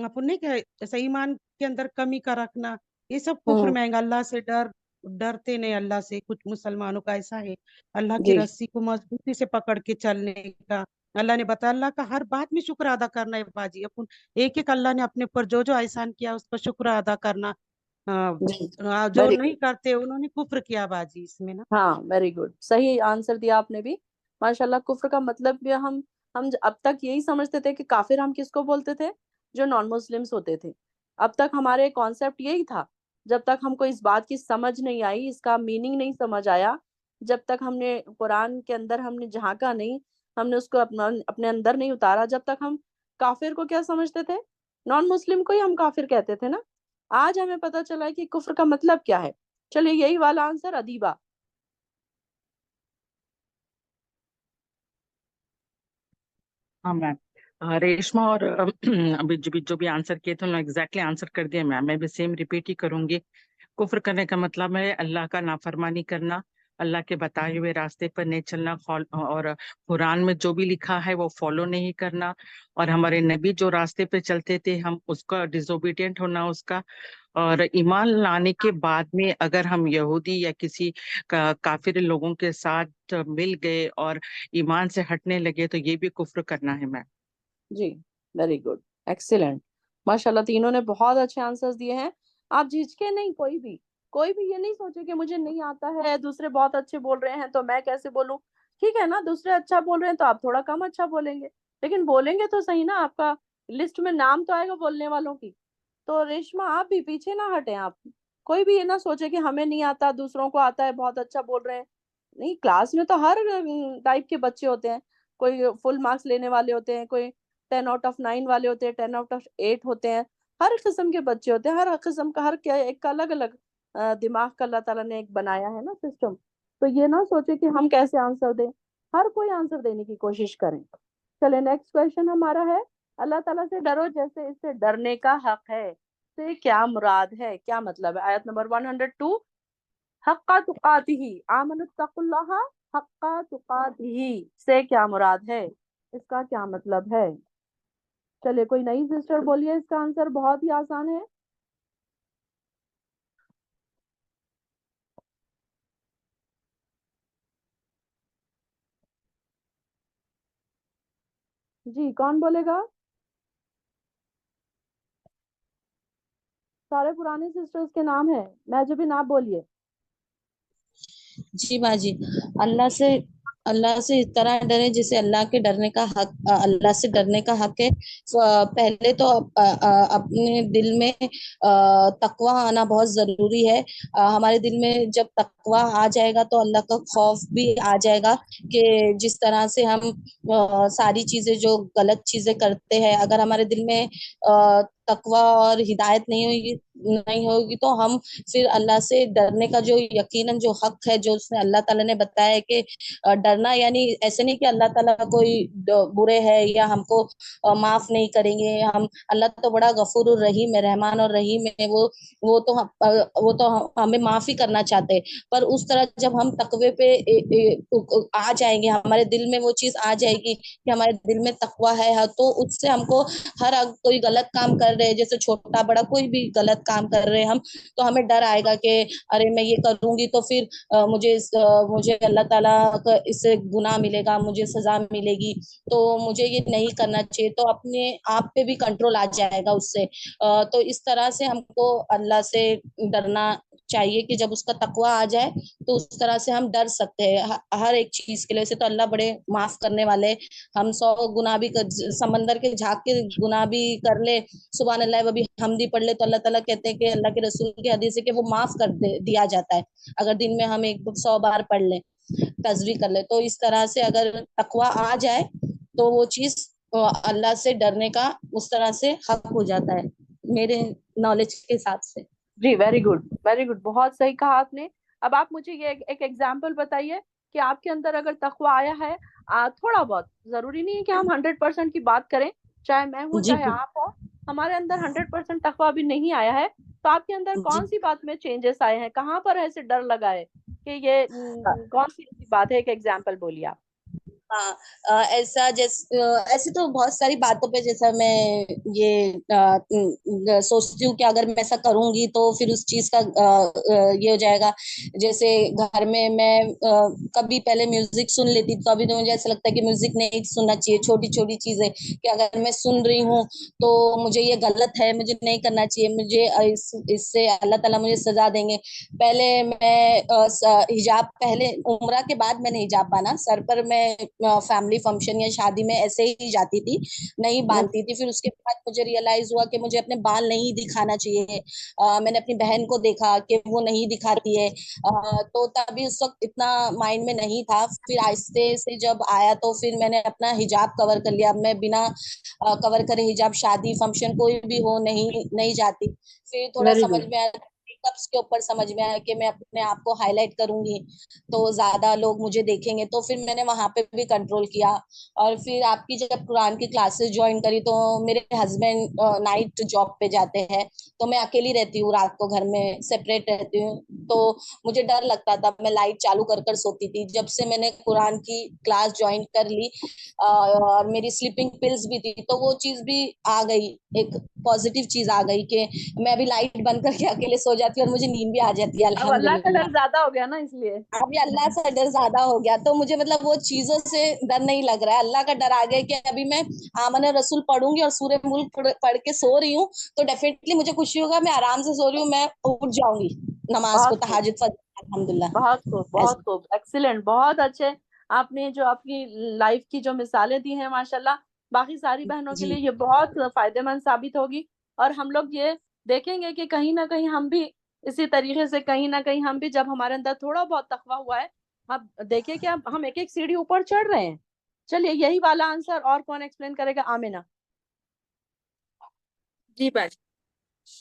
Speaker 6: अपन नहीं क्या जैसे ईमान के अंदर कमी का रखना, ये सब कुफ्र में आएगा। अल्लाह से डरते नहीं, अल्लाह से कुछ मुसलमानों का ऐसा है, अल्लाह की
Speaker 1: जी
Speaker 6: रस्सी को मजबूती से पकड़ के चलने का। अल्लाह ने बताया अल्लाह का हर बात में शुक्र अदा करना है बाजी। अपन एक एक अल्लाह ने अपने ऊपर जो जो एहसान किया उस पर शुक्र अदा करना।
Speaker 1: जी
Speaker 6: जो
Speaker 1: वेरी
Speaker 6: नहीं करते उन्होंने कुफ्र किया बाजी इसमें ना।
Speaker 1: हाँ वेरी गुड, सही आंसर दिया आपने भी माशाल्लाह। कुफ्र का मतलब भी हम अब तक यही समझते थे कि काफिर हम किसको बोलते थे, जो नॉन मुस्लिम्स होते थे। अब तक हमारे कॉन्सेप्ट यही था, जब तक हमको इस बात की समझ नहीं आई, इसका मीनिंग नहीं समझ आया, जब तक हमने कुरान के अंदर हमने झांका नहीं, हमने उसको अपने अंदर नहीं उतारा, जब तक हम काफिर को क्या समझते थे, नॉन मुस्लिम को ही हम काफिर कहते थे ना। आज हमें पता चला है कि कुफ्र का मतलब क्या है। चलिए यही वाला आंसर अदीबा।
Speaker 6: हाँ मैम। रेशमा और अभी जो भी आंसर किए थे उन्होंने एग्जैक्टली आंसर कर दिया मैम। मैं भी सेम रिपीट ही करूंगी। कुफ्र करने का मतलब है अल्लाह का नाफरमानी करना, अल्लाह के बताए हुए रास्ते पर नहीं चलना, और कुरान में जो भी लिखा है वो फॉलो नहीं करना, और हमारे नबी जो रास्ते पे चलते थे हम उसका डिसोबीडियंट होना उसका। और ईमान लाने के बाद में अगर हम यहूदी या किसी काफिर लोगों के साथ मिल गए और ईमान से हटने लगे तो ये भी कुफ्र करना है मैम।
Speaker 1: जी वेरी गुड, एक्सीलेंट, माशाल्लाह तीनों ने बहुत अच्छे आंसर्स दिए हैं। आप झिझके नहीं, कोई भी ये नहीं सोचे कि मुझे नहीं आता है, दूसरे बहुत अच्छे बोल रहे हैं तो मैं कैसे बोलूं। ठीक है ना, दूसरे अच्छा बोल रहे हैं तो आप थोड़ा कम अच्छा बोलेंगे, लेकिन बोलेंगे तो सही ना, आपका लिस्ट में नाम तो आएगा बोलने वालों की। तो रेशमा आप भी पीछे ना हटें। आप कोई भी ये ना सोचे कि हमें नहीं आता, दूसरों को आता है, बहुत अच्छा बोल रहे हैं। नहीं, क्लास में तो हर टाइप के बच्चे होते हैं। कोई फुल मार्क्स लेने वाले होते हैं, कोई 10 आउट ऑफ 9 वाले होते हैं, 10 आउट ऑफ 8 होते हैं। हर किस्म के बच्चे होते हैं, हर किस्म का, हर क्या एक का अलग अलग दिमाग का अल्लाह ताला ने एक बनाया है ना सिस्टम। तो ये ना सोचे कि हम कैसे आंसर दें, हर कोई आंसर देने की कोशिश करें। चले नेक्स्ट क्वेश्चन हमारा है, अल्लाह ताला से डरो जैसे इससे डरने का हक है से क्या मुराद है, क्या मतलब है। आयत नंबर 102, हक्का तुकातिही आमनुत्तकुल्लाह, हक्का तुकातिही से क्या मुराद है, इसका क्या मतलब है। चलिए कोई नई सिस्टर बोलिए, इसका आंसर बहुत ही आसान है। जी कौन बोलेगा? सारे पुराने सिस्टर्स के नाम है, मैं जो भी नाम बोलिए।
Speaker 9: जी बाजी, अल्लाह से अल्लाह से इस तरह डरे जिसे अल्लाह के डरने का हक, अल्लाह से डरने का हक है। पहले तो अपने दिल में तकवा आना बहुत जरूरी है। हमारे दिल में जब तकवा आ जाएगा तो अल्लाह का खौफ भी आ जाएगा, कि जिस तरह से हम सारी चीजें जो गलत चीजें करते हैं, अगर हमारे दिल में तकवा और हिदायत नहीं होगी तो हम फिर अल्लाह से डरने का जो यकीनन जो हक है, जो उसने अल्लाह ताला ने बताया है कि डरना, यानी ऐसे नहीं कि अल्लाह ताला कोई बुरे है या हमको माफ नहीं करेंगे। हम अल्लाह तो बड़ा गफूर और रहीम है, रहमान और रहीम है। वो तो हमें माफ ही करना चाहते हैं। पर उस तरह जब हम तकवे पे आ जाएंगे, हमारे दिल में वो चीज आ जाएगी कि हमारे दिल में तकवा है, तो उससे हमको कोई गलत काम कर रहे हैं, जैसे छोटा बड़ा कोई भी गलत काम कर रहे हैं हम, तो हमें डर आएगा कि अरे मैं ये करूंगी तो फिर मुझे अल्लाह ताला का इससे गुनाह मिलेगा, मुझे सजा मिलेगी, तो मुझे ये नहीं करना चाहिए। तो अपने आप पे भी कंट्रोल आ जाएगा उससे। तो इस तरह से हमको अल्लाह से डरना چاہیے کہ جب اس کا تقوی آ جائے تو اس طرح سے ہم ڈر سکتے ہیں ہر ایک چیز کے لیے. ویسے تو اللہ بڑے معاف کرنے والے, ہم 100 گناہ بھی سمندر کے جھاگ کے گناہ بھی کر لے, سبحان اللہ وہ بھی حمدی پڑھ لے, تو اللہ تعالیٰ کہتے ہیں کہ اللہ کے رسول کی حدیث ہے کہ وہ معاف کر دیا جاتا ہے اگر دن میں ہم 100 بار پڑھ لیں, تسبیح کر لیں. تو اس طرح سے اگر تقوی آ جائے تو وہ چیز اللہ سے ڈرنے کا اس طرح سے حق ہو جاتا ہے میرے نالج کے حساب سے.
Speaker 1: جی ویری گڈ, بہت صحیح کہا آپ نے. اب آپ مجھے یہ ایک ایگزامپل بتائیے کہ آپ کے اندر اگر تقوی آیا ہے تھوڑا بہت, ضروری نہیں ہے کہ ہم 100% کی بات کریں, چاہے میں ہوں
Speaker 9: جی
Speaker 1: چاہے آپ ہو, ہمارے اندر 100% تقوی بھی نہیں آیا ہے, تو آپ کے اندر
Speaker 9: جی
Speaker 1: کون سی بات میں چینجز آئے ہیں, کہاں پر ایسے ڈر لگا ہے کہ یہ کون سی ایسی بات ہے, ایک ایگزامپل بولیے آپ.
Speaker 9: ہاں ایسا ایسی تو بہت ساری باتوں پہ جیسا میں یہ سوچتی ہوں کہ اگر میں ایسا کروں گی تو پھر اس چیز کا یہ ہو جائے گا. جیسے گھر میں کبھی پہلے میوزک سن لیتی تو ابھی تو مجھے ایسا لگتا ہے کہ میوزک نہیں سننا چاہیے. چھوٹی چھوٹی چیزیں کہ اگر میں سن رہی ہوں تو مجھے یہ غلط ہے, مجھے نہیں کرنا چاہیے, مجھے اس سے اللہ تعالیٰ مجھے سزا دیں گے. پہلے میں حجاب پہلے عمرہ کے بعد میں نے حجاب بانا, سر پر میں فیملی فنکشن یا شادی میں ایسے ہی جاتی تھی, نہیں باندھتی تھی. پھر اس کے بعد مجھے ریئلائز ہوا کہ مجھے اپنے بال نہیں دکھانا چاہیے. میں نے اپنی بہن کو دیکھا کہ وہ نہیں دکھاتی ہے, تو تبھی اس وقت اتنا مائنڈ میں نہیں تھا. پھر آہستہ سے جب آیا تو پھر میں نے اپنا حجاب کور کر لیا. میں بنا کور کرے حجاب شادی فنکشن کوئی بھی ہو نہیں جاتی. پھر تھوڑا
Speaker 1: ویری
Speaker 9: سمجھ
Speaker 1: گڈ.
Speaker 9: میں آیا, میکپس کے اوپر سمجھ میں آیا کہ میں اپنے آپ کو ہائی لائٹ کروں گی تو زیادہ لوگ مجھے دیکھیں گے, تو پھر میں نے وہاں پہ بھی کنٹرول کیا. اور پھر آپ کی جب قرآن کی کلاسز جوائن کری تو میرے ہسبینڈ نائٹ جاب پہ جاتے ہیں, تو میں اکیلی رہتی ہوں, رات کو گھر میں سیپریٹ رہتی ہوں, تو مجھے ڈر لگتا تھا, میں لائٹ چالو کر سوتی تھی. جب سے میں نے قرآن کی کلاس جوائن کر لی اور میری سلیپنگ پلز بھی تھی, تو وہ چیز بھی آ گئی, ایک پازیٹیو چیز آ گئی کہ میں ابھی لائٹ بند کر کے اکیلے سو جاتی ہوں اور مجھے نیند بھی آ جاتی ہے
Speaker 1: اب اللہ کا
Speaker 9: الحمدللہ.
Speaker 1: ڈر زیادہ ہو گیا نا, اس لیے
Speaker 9: ابھی اللہ سے ڈر زیادہ ہو گیا تو مجھے مطلب وہ چیزوں سے ڈر نہیں لگ رہا ہے. اللہ کا ڈر آ گیا کہ ابھی میں آمن رسول پڑھوں گی اور سورہ ملک پڑھ کے سو رہی ہوں تو ڈیفینیٹلی مجھے خوشی ہوگا, میں آرام سے سو رہی ہوں, میں اٹھ جاؤں گی نماز کو,
Speaker 1: بہت خوب,
Speaker 9: تہجد فجر الحمدللہ.
Speaker 1: بہت خوب, بہت خوب, ایکسیلنٹ, بہت اچھے. آپ نے جو آپ کی لائف کی جو مثالیں دی ہیں ماشاءاللہ, باقی ساری بہنوں کے
Speaker 9: جی
Speaker 1: لیے یہ بہت فائدہ مند ثابت ہوگی. اور ہم لوگ یہ دیکھیں گے کہ کہیں نہ کہیں ہم بھی اسی طریقے سے, کہیں نہ کہیں ہم بھی, جب ہمارے اندر تھوڑا بہت تقویٰ ہوا ہے, اب دیکھیں کہ ہم ایک ایک سیڑھی اوپر چڑھ رہے ہیں. چلیے یہی والا آنسر اور کون ایکسپلین کرے گا؟ آمینہ.
Speaker 12: جی بس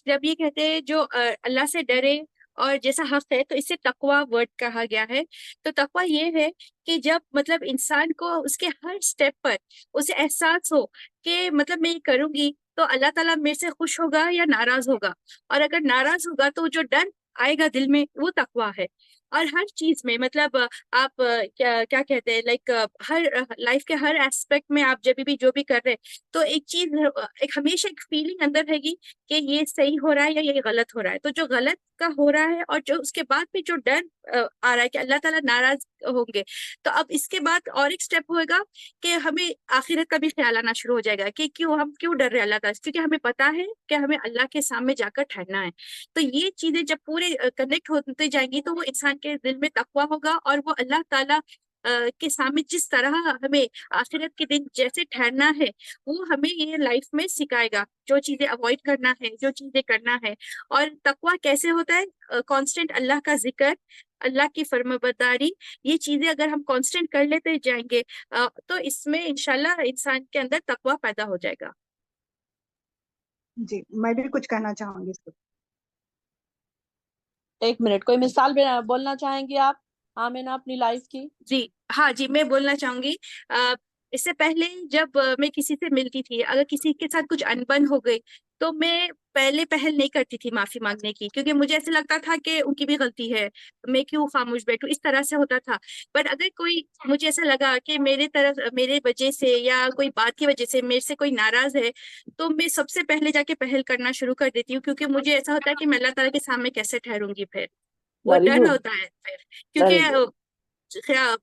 Speaker 12: جب یہ کہتے ہیں جو اللہ سے ڈرے اور جیسا حق ہے, تو اسے تقوی ورڈ کہا گیا ہے. تو تقوی یہ ہے کہ جب مطلب انسان کو اس کے ہر سٹیپ پر اسے احساس ہو کہ مطلب میں یہ کروں گی تو اللہ تعالیٰ میرے سے خوش ہوگا یا ناراض ہوگا, اور اگر ناراض ہوگا تو جو ڈر آئے گا دل میں وہ تقوی ہے. اور ہر چیز میں مطلب آپ کیا کہتے ہیں, لائک ہر لائف کے ہر ایسپیکٹ میں آپ جب بھی جو بھی کر رہے تو ایک چیز, ایک ہمیشہ ایک فیلنگ اندر رہے گی کہ یہ صحیح ہو رہا ہے یا یہ غلط ہو رہا ہے. تو جو غلط کا ہو رہا ہے اور جو اس کے بعد بھی جو ڈر آ رہا ہے کہ اللہ تعالیٰ ناراض ہوں گے, تو اب اس کے بعد اور ایک سٹیپ ہوئے گا کہ ہمیں آخرت کا بھی خیال آنا شروع ہو جائے گا کہ ہم کیوں ڈر رہے اللہ تعالیٰ, کیونکہ ہمیں پتا ہے کہ ہمیں اللہ کے سامنے جا کر ٹھہرنا ہے. تو یہ چیزیں جب پورے کنیکٹ ہوتے جائیں گی تو وہ انسان کے دل میں تقویٰ ہوگا, اور وہ اللہ تعالیٰ کے سامنے جس طرح ہمیں آخرت کے دن جیسے ٹھہرنا ہے وہ ہمیں یہ لائف میں سکھائے گا, جو چیزیں اوائڈ کرنا ہے, جو چیزیں کرنا ہے. اور تقویٰ کیسے ہوتا ہے؟ کانسٹنٹ اللہ کا ذکر, اللہ کی فرمانبرداری, یہ چیزیں اگر ہم کانسٹنٹ کر لیتے جائیں گے تو اس میں انشاءاللہ انسان کے اندر تقویٰ پیدا ہو جائے گا.
Speaker 5: جی میں بھی کچھ کہنا چاہوں گی اس کو.
Speaker 1: ایک منٹ, کوئی مثال بولنا چاہیں گی آپ آمینہ اپنی لائف کی؟
Speaker 12: جی ہاں جی, میں بولنا چاہوں گی. اس سے پہلے جب میں کسی سے ملتی تھی, اگر کسی کے ساتھ کچھ انبن ہو گئی تو میں پہل نہیں کرتی تھی معافی مانگنے کی, کیونکہ مجھے ایسا لگتا تھا کہ ان کی بھی غلطی ہے, میں کیوں خاموش بیٹھوں, اس طرح سے ہوتا تھا. پر اگر کوئی مجھے ایسا لگا کہ میرے وجہ سے یا کوئی بات کی وجہ سے میرے سے کوئی ناراض ہے, تو میں سب سے پہلے جا کے پہل کرنا شروع کر دیتی ہوں, کیونکہ مجھے ایسا ہوتا ہے کہ میں اللہ تعالیٰ کے سامنے کیسے ٹھہروں گی. پھر وہ
Speaker 1: ویری
Speaker 12: ڈر
Speaker 1: گڈ,
Speaker 12: ہوتا ہے پھر,
Speaker 1: ویری
Speaker 12: کیونکہ
Speaker 1: گڈ.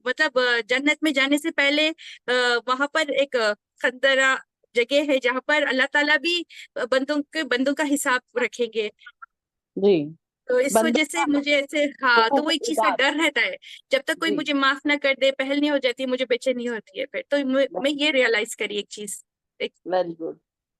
Speaker 12: مطلب جنت میں جانے سے پہلے وہاں پر ایک خندرہ جگہ ہے جہاں پر اللہ تعالیٰ بھی بندوں کا حساب رکھیں گے.
Speaker 1: جی
Speaker 12: تو اس
Speaker 1: بندہ
Speaker 12: وجہ سے مجھے ایسے ہاں تو وہ ایک چیز کا ڈر رہتا ہے، جب تک کوئی
Speaker 1: جی
Speaker 12: مجھے معاف نہ کر دے، پہل نہیں ہو جاتی، مجھے بے چینی ہوتی ہے پھر، تو میں یہ ریئلائز کری ایک چیز.
Speaker 1: Very good.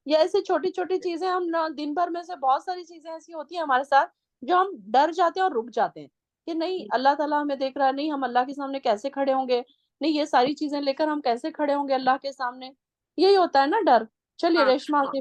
Speaker 1: یہ ایسی چھوٹی چھوٹی چیزیں ہم دن بھر میں سے بہت ساری چیزیں ایسی ہوتی ہیں ہمارے ساتھ جو ہم ڈر جاتے ہیں اور رک جاتے ہیں کہ نہیں اللہ تعالیٰ ہمیں دیکھ رہا ہے، نہیں ہم اللہ کے سامنے کیسے کھڑے ہوں گے، نہیں یہ ساری چیزیں لے کر ہم کیسے کھڑے ہوں گے اللہ کے سامنے. یہی ہوتا ہے نا ڈر. چلیے
Speaker 12: ہاں
Speaker 1: ریشما سے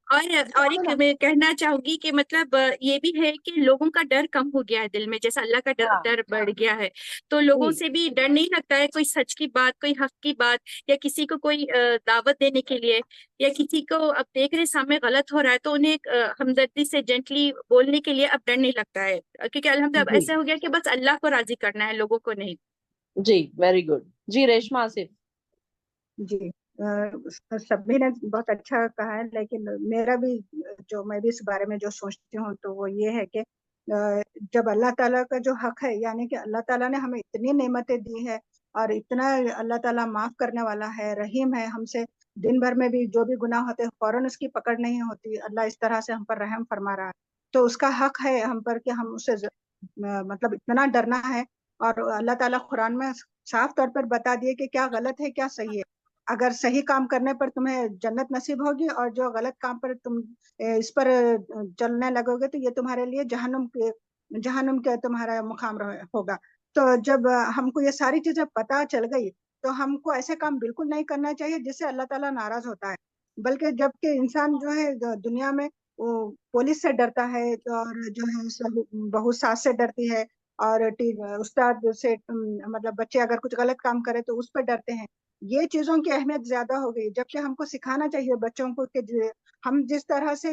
Speaker 12: اور ایک میں کہنا چاہوں گی کہ مطلب یہ بھی ہے کہ لوگوں کا ڈر کم ہو گیا ہے دل میں، جیسا اللہ کا ڈر بڑھ گیا ہے، تو لوگوں سے بھی ڈر نہیں لگتا ہے. کوئی سچ کی بات، کوئی حق کی بات، یا کسی کو کوئی دعوت دینے کے لیے، یا کسی کو اب دیکھ رہے سامنے غلط ہو رہا ہے تو انہیں ایک ہمدردی سے جینٹلی بولنے کے لیے اب ڈر نہیں لگتا ہے، کیونکہ الحمدللہ اب ایسا ہو گیا کہ بس اللہ کو راضی کرنا ہے، لوگوں کو نہیں.
Speaker 1: جی ویری گڈ. جی ریشما سے
Speaker 5: جی سبھی نے بہت اچھا کہا ہے، لیکن میرا بھی جو میں بھی اس بارے میں جو سوچتی ہوں تو وہ یہ ہے کہ جب اللہ تعالیٰ کا جو حق ہے، یعنی کہ اللہ تعالیٰ نے ہمیں اتنی نعمتیں دی ہے اور اتنا اللہ تعالیٰ معاف کرنے والا ہے، رحیم ہے، ہم سے دن بھر میں بھی جو بھی گناہ ہوتے فوراً اس کی پکڑ نہیں ہوتی، اللہ اس طرح سے ہم پر رحم فرما رہا ہے، تو اس کا حق ہے ہم پر کہ ہم اسے مطلب اتنا ڈرنا ہے. اور اللہ تعالیٰ قرآن میں صاف طور پر بتا دیے کہ کیا غلط ہے کیا صحیح ہے. اگر صحیح کام کرنے پر تمہیں جنت نصیب ہوگی اور جو غلط کام پر تم اس پر چلنے لگو گے تو یہ تمہارے لیے جہنم کے تمہارا مقام ہوگا. تو جب ہم کو یہ ساری چیزیں پتہ چل گئی تو ہم کو ایسے کام بالکل نہیں کرنا چاہیے جس سے اللہ تعالیٰ ناراض ہوتا ہے، بلکہ جب کہ انسان جو ہے دنیا میں وہ پولیس سے ڈرتا ہے اور جو ہے بہو ساس سے ڈرتی ہے اور استاد سے، مطلب بچے اگر کچھ غلط کام کرے تو اس پہ ڈرتے ہیں. یہ چیزوں کی اہمیت زیادہ ہو گئی، جبکہ ہم کو سکھانا چاہیے بچوں کو کہ ہم جس طرح سے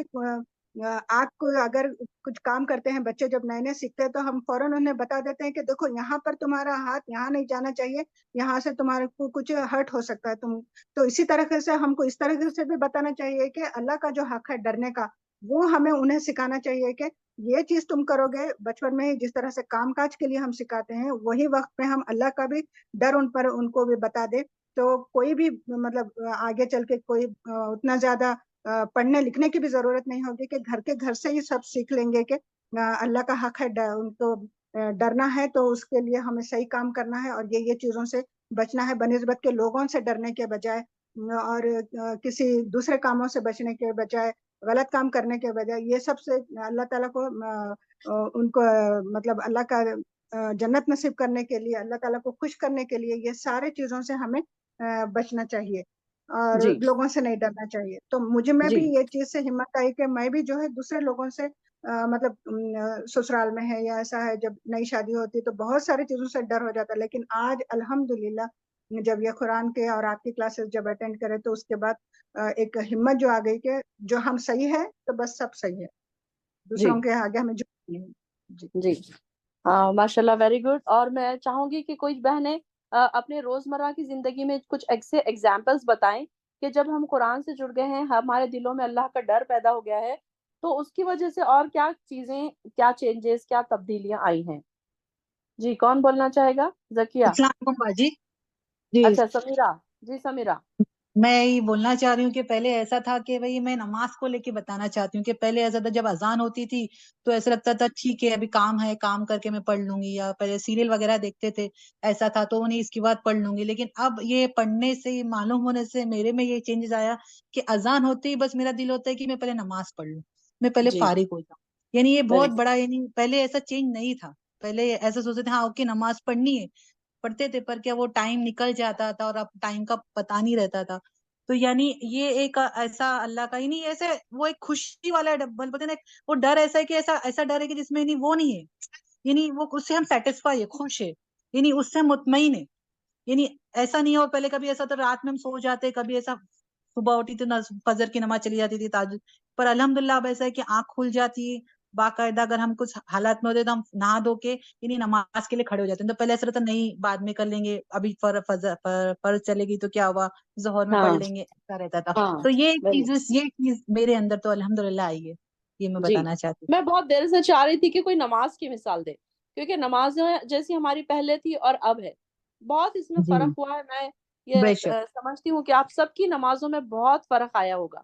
Speaker 5: آگ کو اگر کچھ کام کرتے ہیں، بچے جب نئے نئے سیکھتے ہیں تو ہم فوراً انہیں بتا دیتے ہیں کہ دیکھو یہاں پر تمہارا ہاتھ یہاں نہیں جانا چاہیے، یہاں سے تمہارے کو کچھ ہرٹ ہو سکتا ہے. تو اسی طرح سے ہم کو اس طرح سے بھی بتانا چاہیے کہ اللہ کا جو حق ہے ڈرنے کا، وہ ہمیں انہیں سکھانا چاہیے کہ یہ چیز تم کرو گے بچپن میں ہی، جس طرح سے کام کاج کے لیے ہم سکھاتے ہیں وہی وقت پہ ہم اللہ کا بھی ڈر ان کو بھی بتا دے، تو کوئی بھی مطلب آگے چل کے کوئی اتنا زیادہ پڑھنے لکھنے کی بھی ضرورت نہیں ہوگی کہ گھر سے ہی سب سیکھ لیں گے کہ اللہ کا حق ہے، ان کو ڈرنا ہے تو اس کے لیے ہمیں صحیح کام کرنا ہے اور یہ چیزوں سے بچنا ہے، بنسبت کے لوگوں سے ڈرنے کے بجائے اور کسی دوسرے کاموں سے بچنے کے بجائے، غلط کام کرنے کے بجائے. یہ سب سے اللہ تعالیٰ کو ان کو مطلب اللہ کا جنت نصیب کرنے کے لیے، اللہ تعالیٰ کو خوش کرنے کے لیے یہ سارے چیزوں سے ہمیں بچنا چاہیے اور لوگوں سے نہیں ڈرنا چاہیے. تو میں بھی یہ چیز سے ہمت آئی کہ میں بھی جو ہے دوسرے لوگوں سے مطلب سسرال میں ہے یا ایسا ہے، جب نئی شادی ہوتی تو بہت ساری چیزوں سے ڈر ہو جاتا، لیکن آج الحمدللہ جب یہ قرآن کے اور آپ کی کلاسز جب اٹینڈ کرے تو اس کے بعد ایک ہمت جو آ گئی کہ جو ہم صحیح ہے تو بس سب صحیح ہے، دوسروں کے آگے ہمیں جھکنا نہیں.
Speaker 1: جی ماشاء اللہ ویری گڈ. اور میں چاہوں گی کہ کوئی بہنیں اپنے روزمرہ کی زندگی میں کچھ ایسے ایگزامپلس بتائیں کہ جب ہم قرآن سے جڑ گئے ہیں، ہمارے دلوں میں اللہ کا ڈر پیدا ہو گیا ہے، تو اس کی وجہ سے اور کیا چیزیں، کیا چینجز، کیا تبدیلیاں آئی ہیں. جی کون بولنا چاہے گا؟ زکیہ.
Speaker 13: السلام علیکم باجی. جی
Speaker 1: اچھا سمیرہ. جی سمیرہ.
Speaker 13: میں یہ بولنا چاہ رہی ہوں کہ پہلے ایسا تھا کہ بھئی میں نماز کو لے کے بتانا چاہتی ہوں کہ پہلے ایسا تھا جب اذان ہوتی تھی تو ایسا لگتا تھا ٹھیک ہے ابھی کام ہے، کام کر کے میں پڑھ لوں گی، یا پہلے سیریل وغیرہ دیکھتے تھے ایسا تھا تو نہیں اس کے بعد پڑھ لوں گی. لیکن اب یہ پڑھنے سے، یہ معلوم ہونے سے میرے میں یہ چینجز آیا کہ اذان ہوتے ہی بس میرا دل ہوتا ہے کہ میں پہلے نماز پڑھ لوں، میں پہلے فارغ ہو جاؤں. یعنی یہ بہت بڑا، یعنی پہلے ایسا چینج نہیں تھا. پہلے ایسا سوچتے تھے ہاں اوکے نماز پڑھنی ہے، پڑھتے تھے، پر کیا وہ ٹائم نکل جاتا تھا اور اب ٹائم کا پتہ نہیں رہتا تھا. تو یعنی یہ ایک ایسا اللہ کا، یعنی ایسے وہ ایک خوشی والا بولتے نا، وہ ڈر ایسا ہے کہ ایسا ڈر ہے کہ جس میں وہ نہیں ہے، یعنی وہ اس سے ہم سیٹسفائی ہے، خوش ہے، یعنی اس سے مطمئن ہے. یعنی ایسا نہیں ہو پہلے کبھی ایسا تو رات میں ہم سو جاتے، کبھی ایسا صبح اٹھی تو فجر کی نماز چلی جاتی تھی تہجد پر. الحمدللہ اب ایسا ہے کہ آنکھ کھل جاتی ہے باقاعدہ، اگر ہم کچھ حالات میں ہوتے تو ہم نہا دھو کے یعنی نماز کے لیے کھڑے ہو جاتے ہیں. تو پہلے ایسا رہتا نہیں بعد میں کر لیں گے، ابھی فرض چلے گی تو کیا ہوا، ظہر میں پڑھ لیں گے، ایسا رہتا تھا. تو یہ چیز میرے اندر تو الحمدللہ آئی ہے، یہ میں بتانا چاہتی ہوں.
Speaker 1: میں بہت دیر سے چاہ رہی تھی کہ کوئی نماز کی مثال دے، کیونکہ نماز جیسی ہماری پہلے تھی اور اب ہے، بہت اس میں فرق ہوا ہے. میں یہ سمجھتی ہوں کہ آپ سب کی نمازوں میں بہت فرق آیا ہوگا،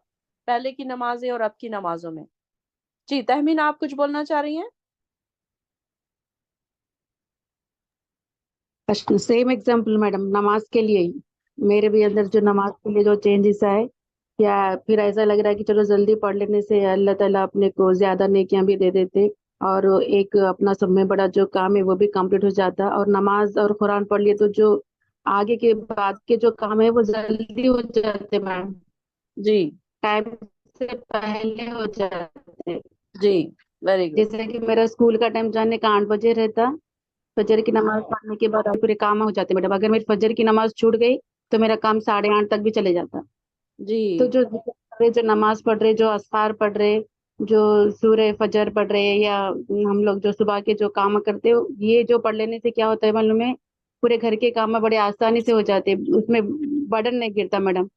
Speaker 1: پہلے کی نمازیں اور اب کی نمازوں میں. جی تہمین آپ کچھ بولنا چاہ رہی ہیں؟
Speaker 11: सेम एग्जाम्पल मैडम, नमाज के लिए ही मेरे भी अंदर जो नमाज के लिए जो चेंजेस आए, या फिर ऐसा लग रहा है कि चलो जल्दी पढ़ लेने से अल्लाह ताला अपने को ज्यादा नेकियां भी दे देते, और एक अपना सब में बड़ा जो काम है वो भी कंप्लीट हो जाता, और नमाज और कुरान पढ़ लिए तो जो आगे के बाद के जो काम है वो जल्दी हो जाते मैम,
Speaker 1: जी
Speaker 11: टाइम से पहले हो जाते।
Speaker 1: जी, वेरी गुड।
Speaker 11: जैसे कि मेरा स्कूल का टाइम जाने का 8 बजे रहता, फजर की नमाज पढ़ने के बाद पूरे काम हो जाते मैडम। अगर मेरी फजर की नमाज छूट गई तो मेरा काम 8:30 तक भी चले जाता।
Speaker 1: जी
Speaker 11: तो जो नमाज पढ़ रहे, जो अस्कार पढ़ रहे, जो सूरह फजर पढ़ रहे, या हम लोग जो सुबह के जो काम करते हो, ये जो पढ़ लेने से क्या होता है मालूम है, पूरे घर के काम बड़े आसानी से हो जाते, उसमें बर्डन नहीं गिरता मैडम।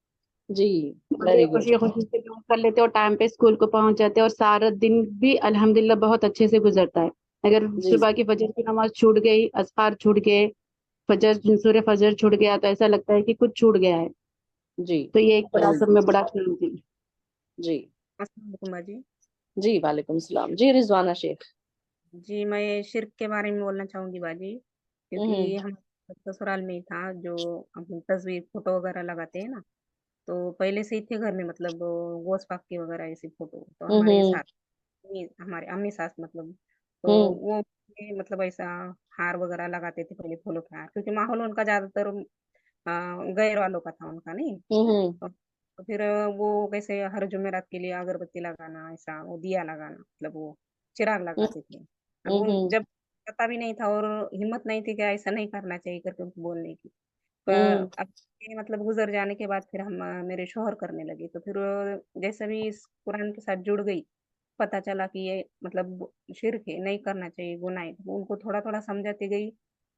Speaker 1: जी,
Speaker 11: बड़े
Speaker 1: वेरी गुड।
Speaker 11: खुशी खुशी से काम कर लेते हो, टाइम पे स्कूल को पहुंच जाते हो, और सारा दिन भी अल्हम्दुलिल्लाह बहुत अच्छे से गुजरता है। अगर
Speaker 1: जी
Speaker 11: सुबह की फजर की नमाज छूट गई, अस्कार छूट गए, फजर सूर्य फजर छूट गया, तो ऐसा लगता है कि कुछ छूट गया है।
Speaker 1: जी,
Speaker 11: तो ये एक बड़ा
Speaker 1: वेरी
Speaker 11: सब
Speaker 1: गुड।
Speaker 11: में बड़ा चुनौती।
Speaker 1: जी
Speaker 4: अस्सलाम वालेकुम बाजी।
Speaker 1: जी, वालेकुम सलाम जी, रिजवाना शेख।
Speaker 4: जी, मैं शिर्क के बारे में बोलना चाहूंगी बाजी, क्योंकि हम ससुराल में ही था जो अपनी तस्वीर फोटो वगैरह लगाते हैं ना, तो पहले से ही थे घर में, मतलब गोश पाक की वगैरह ऐसी फोटो तो हमारे
Speaker 1: हम्म
Speaker 4: साथ हमारे अम्मी सास मतलब, तो
Speaker 1: हम्म
Speaker 4: वो मतलब ऐसा हार वगैरह लगाते थे पहले, फूलों के हार, क्योंकि माहौल उनका ज्यादातर गैर वालों का था उनका नहीं।
Speaker 1: हम्म
Speaker 4: तो फिर वो कैसे हर जुमेरात के लिए अगरबत्ती लगाना, ऐसा वो दिया लगाना, मतलब वो चिराग लगाते थे। अब उन
Speaker 1: हम्म
Speaker 4: जब पता भी नहीं था और हिम्मत नहीं थी कि ऐसा नहीं करना चाहिए करके उनको बोलने की,
Speaker 1: हम्म
Speaker 4: पर अब ये मतलब गुजर जाने के बाद फिर हम मेरे शोहर करने लगे, तो फिर जैसे भी इस कुरान के साथ जुड़ गई, पता चला कि ये मतलब शिर्क है, नहीं करना चाहिए, गुनाह है, तो उनको थोड़ा थोड़ा समझाती गई,